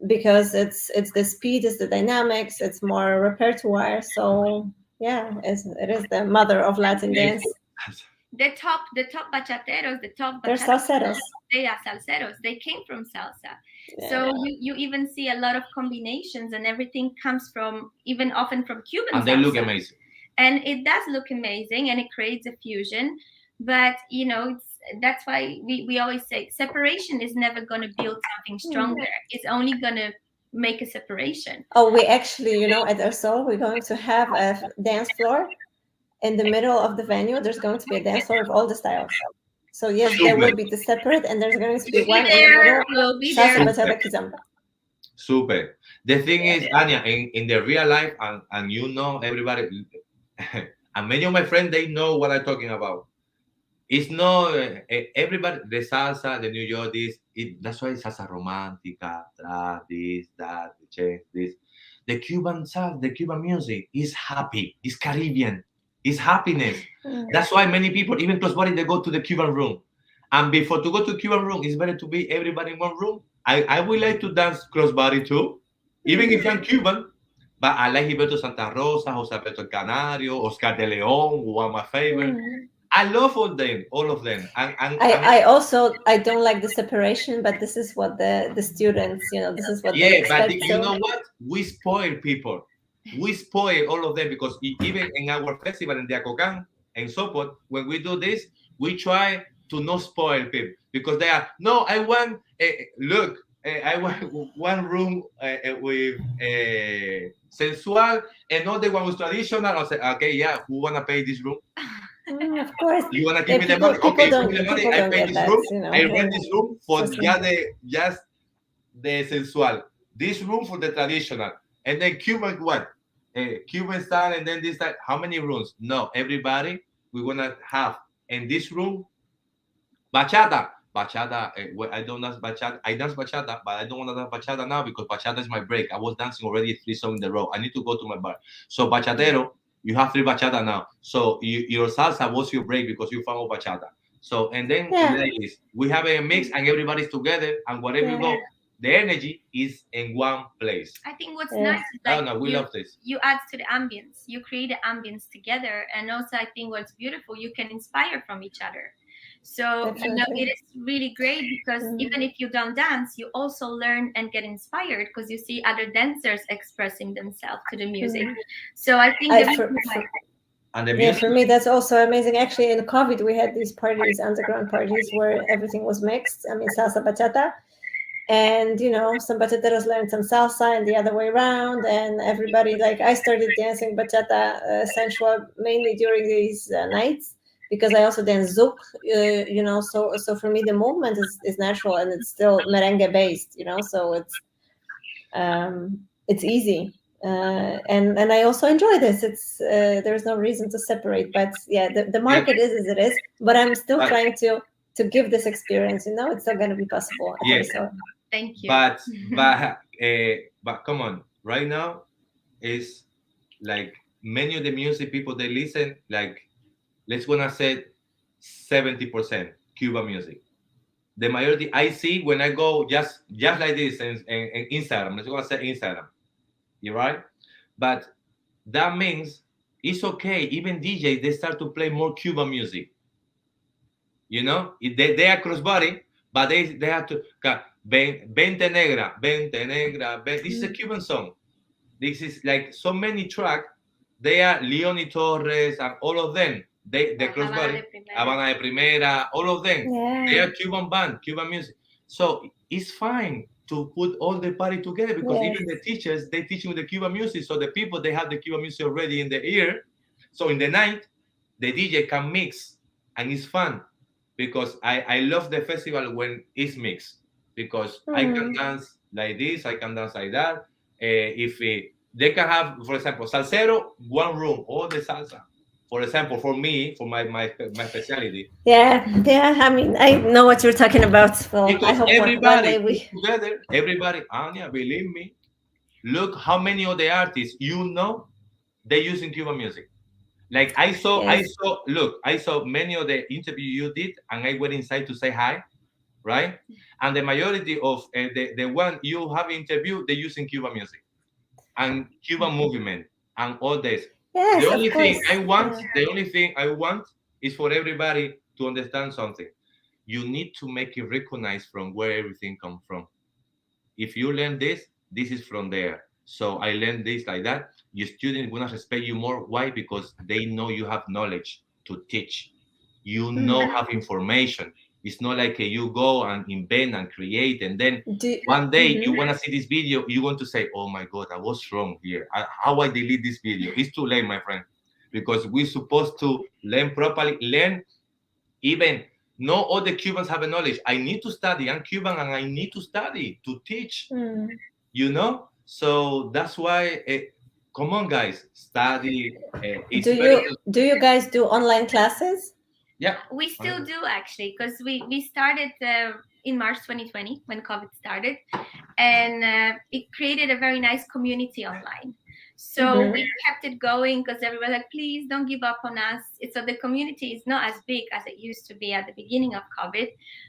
because it's the speed, it's the dynamics, it's more repertoire. So yeah, it is the mother of Latin dance. The top bachateros, they're salseros. They are salseros. They came from salsa. Yeah. So you even see a lot of combinations, and everything comes from, even often from Cuban and salsa. They look amazing. And it does look amazing, and it creates a fusion. But that's why we always say separation is never going to build something stronger. It's only going to make a separation. Oh, we actually, at our soul, we're going to have a dance floor in the middle of the venue. There's going to be a dance floor of all the styles. So yes, there will be the separate, and there's going to be one in the middle. Salsa, bachata, kizomba. Super. The thing is, Anya, in the real life, and everybody, and many of my friends, they know what I'm talking about. It's not everybody, the salsa, the New York, that's why it's salsa romantica, this, that, the change, this. The Cuban salsa, the Cuban music is happy, it's Caribbean, it's happiness. That's why many people, even crossbody, they go to the Cuban room. And before to go to Cuban room, it's better to be everybody in one room. I would like to dance crossbody too, Even if I'm Cuban, but I like Gilberto Santa Rosa, Jose Alberto El Canario, Oscar de Leon, one of my favorite. I love all of them. I also I don't like the separation, but this is what the students, this is what they Yeah, but expect. you So know what? We spoil people. We spoil all of them because even in our festival in Diacocan and Sopot, when we do this, we try to not spoil people because they are no. I want look. I want one room with sensual and not the one with traditional. I say, okay, yeah, who wanna pay this room? of course, You wanna give yeah, me the money? people Okay, give me don't the money. people I don't pay get this that, room. I rent and this room for trust me. just the sensual. This room for the traditional. And then Cuban what? Cuban style and then this style. How many rooms? No, everybody we wanna have in this room bachata. Bachata. I don't dance bachata. I dance bachata, but I don't want to dance bachata now because bachata is my break. I was dancing already 3 songs in a row. I need to go to my bar. So bachatero, you have 3 bachata now. So your salsa was your break because you found bachata. So and then Yeah, ladies, we have a mix and everybody's together and wherever you go, yeah, the energy is in one place. I think what's yeah. nice is I like don't know. We love this. you add to the ambience, you create the ambience together, and also I think what's beautiful, you can inspire from each other. So it Definitely. is really great because even if you don't dance, you also learn and get inspired because you see other dancers expressing themselves to the music. So I think the I reason why And the Yeah, music. for me that's also amazing. Actually, in COVID, we had these parties, underground parties, where everything was mixed. I mean, salsa, bachata, and some bachateros learned some salsa, and the other way around. And everybody, like, I started dancing bachata sensual mainly during these nights because I also dance zouk. So for me, the movement is natural and it's still merengue based. So it's easy, and I also enjoy this. It's there's no reason to separate, but yeah, the Yeah, market is as it is. But I'm still but trying to give this experience. It's still going to be possible at yeah, Resort. thank you. but come on. Right now is like many of the music people they listen like let's gonna say 70% Cuban music. The majority I see when I go just like this in Instagram. Let's gonna say Instagram. You right? But that means it's okay. Even DJ they start to play more Cuban music. They are crossbody, but they have to. Vente negra, vente negra. This is a Cuban song. This is like so many tracks. They are Leonie Torres and all of them. The Habana crossbody, de Primera. Habana de Primera, all of them. They Yeah, are Cuban band, Cuban music. So it's fine to put all the party together because yes, even the teachers they teach you the Cuban music. So the people they have the Cuban music already in the ear. So in the night, the DJ can mix and it's fun because I love the festival when it's mixed because I can dance like this, I can dance like that. If they can have, for example, salsero, one room, all the salsa. For example, for me, for my specialty, yeah. I mean, I know what you're talking about. Well, I because hope one everybody day put we. together, everybody, Anya, believe me, look how many of the artists they using Cuban music. Like I Yes, saw, look, I saw many of the interview you did, and I went inside to say hi, right? And the majority of the one you have interviewed, they using Cuban music and Cuban movement and all this. yes, of course. Yeah. The only thing I want is for everybody to understand something. You need to make it recognize from where everything comes from. If you learn this is from there. So I learned this like that. Your students gonna respect you more. Why? Because they know you have knowledge to teach. You know have information. It's not like you go and invent and create and then Do. one day you Mhm. want to see this video, you want to say, "Oh my God, I was wrong here. How I delete this video?" It's too late, my friend, because we're supposed to learn properly. Learn even not all the Cubans have a knowledge. I need to study. I'm Cuban and I need to study to teach. So that's why. Come on, guys, study. It's Do better you to do you guys do online classes? yeah. We still do actually because we started in March 2020 when COVID started, and it created a very nice community online. So we kept it going because everybody like, please don't give up on us. So the community is not as big as it used to be at the beginning of COVID,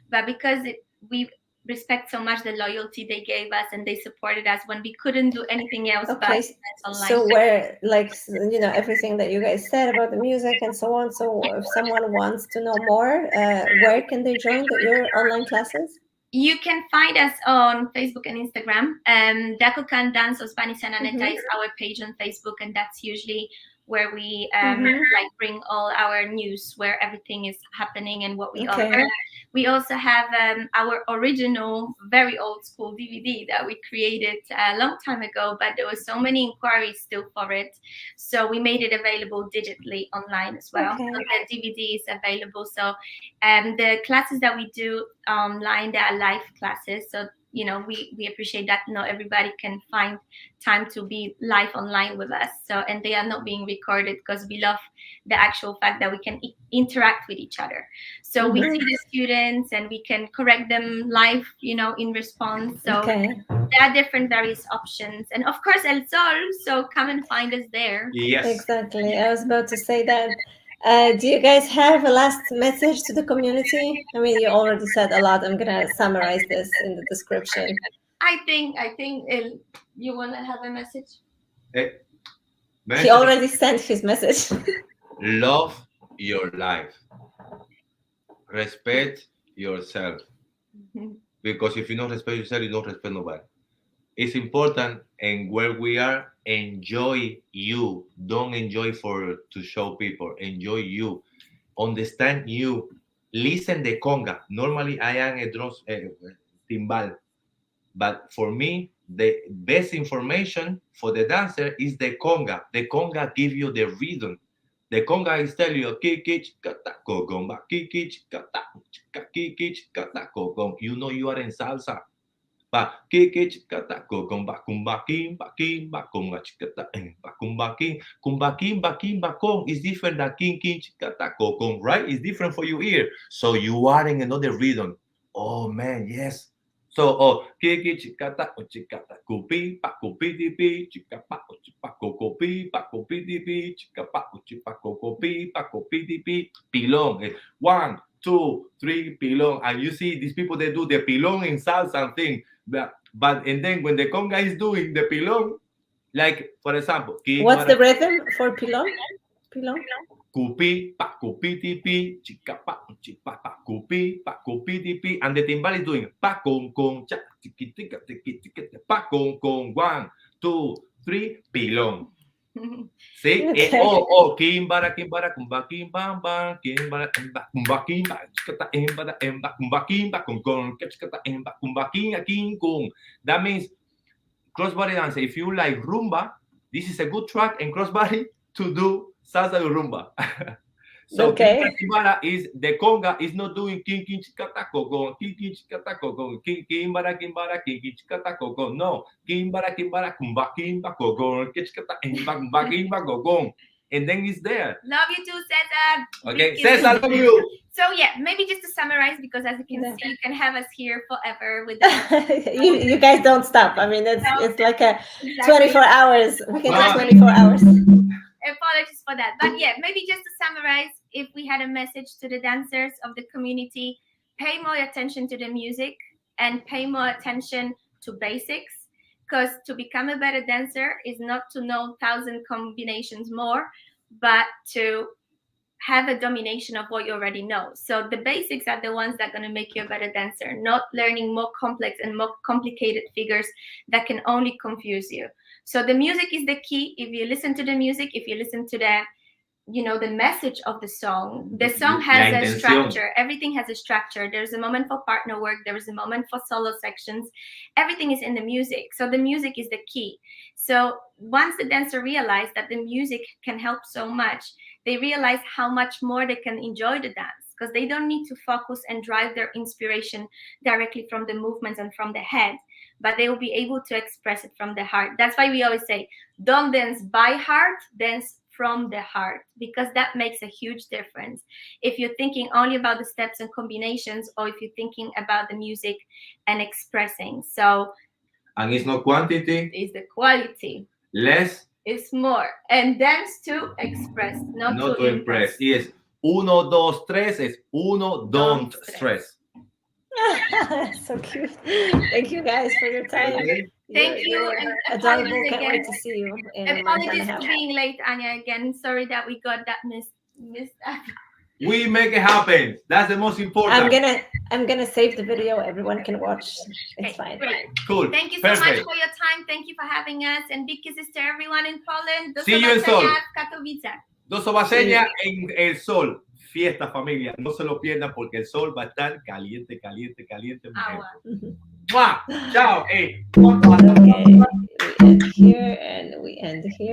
but because we respect so much the loyalty they gave us, and they supported us when we couldn't do anything else but Okay, dance online. so where, like, everything that you guys said about the music and so on. So if someone wants to know more, where can they join your online classes? You can find us on Facebook and Instagram. Dakokan Dance Osbanis Aneta is our page on Facebook, and that's usually where we like bring all our news, where everything is happening and what we offer. We also have our original, very old school DVD that we created a long time ago, but there were so many inquiries still for it, so we made it available digitally online as well. So the DVD is available. So the classes that we do online, they are live classes. So we appreciate that not everybody can find time to be live online with us. So, and they are not being recorded because we love the actual fact that we can interact with each other. So we see the students and we can correct them live, in response. So there are different various options, and of course El Sol. So come and find us there. Yes, exactly. I was about to say that. Do you guys have a last message to the community? I mean, you already said a lot. I'm gonna summarize this in the description. I think you wanna have a message? He already sent his message. Love your life. Respect yourself. Because if you don't respect yourself, you don't respect nobody. It's important, and where we are, enjoy you. Don't enjoy to show people. Enjoy you. Understand you. Listen the conga. Normally, I am a timbal, but for me, the best information for the dancer is the conga. The conga give you the rhythm. The conga is tell you kikich kata kogomba kikich kata kikich kata kogom. You know you are in salsa. But kikich kata kogomba kumbakim bakim bakonga chikata bakumbakim kumbakim bakim bakong is different than kinkich kata kogom, right? It's different for your ear. So you are in another rhythm. Oh man, yes. So kiki chikata chikata kupi pa kupi dipi chikapa chipa kokopi pa kupi dipi chikapa chipa kokopi pa kupi dipi pilong. 1, 2, 3 pilong. And you see these people, they do the pilong in salsa and thing. But and then when the conga is doing the pilong, like for example, what's the rhythm for pilong? Pilong. Kupi, pa kupi tipi, chica pa chipa pa kupi tipi, and the timbal is doing pa con cha tiki tika tiki tika pa con 1, 2, 3 pilong. See? Kimbara kumba kimbamba kimbara kumba kimba chikata embara emba kumba kimba con chikata emba kumba kinga king kung. That means crossbody dance. If you like rumba, this is a good track and crossbody to do salsa de rumba. So kimbara is the conga is not doing king chikata kogo king chikata kogo kimbara king chikata kogo. No, kimbara kumba kimba kogo chikata emba kimba kogo. And then it's there. Love you too, Cesar. Okay, Cesar, love you. So yeah, maybe just to summarize, because as you can see, you can have us here forever with us. you guys don't stop. I mean, it's like a 24 hours. We can do 24 hours. Apologies for that. But yeah, maybe just to summarize, if we had a message to the dancers of the community, pay more attention to the music and pay more attention to basics. Because to become a better dancer is not to know 1,000 combinations more, but to have a domination of what you already know. So the basics are the ones that are going to make you a better dancer, not learning more complex and more complicated figures that can only confuse you. So the music is the key. If you listen to the music, if you listen to the message of the song has a structure. Everything has a structure. There's a moment for partner work. There is a moment for solo sections. Everything is in the music. So the music is the key. So once the dancer realizes that the music can help so much, they realize how much more they can enjoy the dance, because they don't need to focus and drive their inspiration directly from the movements and from the head, but they will be able to express it from the heart. That's why we always say, don't dance by heart, dance from the heart, because that makes a huge difference. If you're thinking only about the steps and combinations, or if you're thinking about the music and expressing. So, and it's not quantity, it's the quality. Less is more. And dance to express, not to impress. Yes. 1, 2, 3 is 1, don't stress. So cute. Thank you guys for your time. Okay. Thank you, You're and adorable. apologies Can't again. wait to see you in a month and a Apologies half. for being late, Anya. Again, sorry that we got that missed. We make it happen. That's the most important. I'm gonna save the video. Everyone can watch. It's fine. Great. Cool. Thank you so much Perfect. for your time. Thank you for having us, and big kisses to everyone in Poland. See you in Sol. Katowice. Dos Obaseñas en el sol. Fiesta, familia. No se lo pierdan porque el sol va a estar caliente, caliente, caliente. Agua. ¡Mua! Chao. Hey. Okay. We end here and we end here.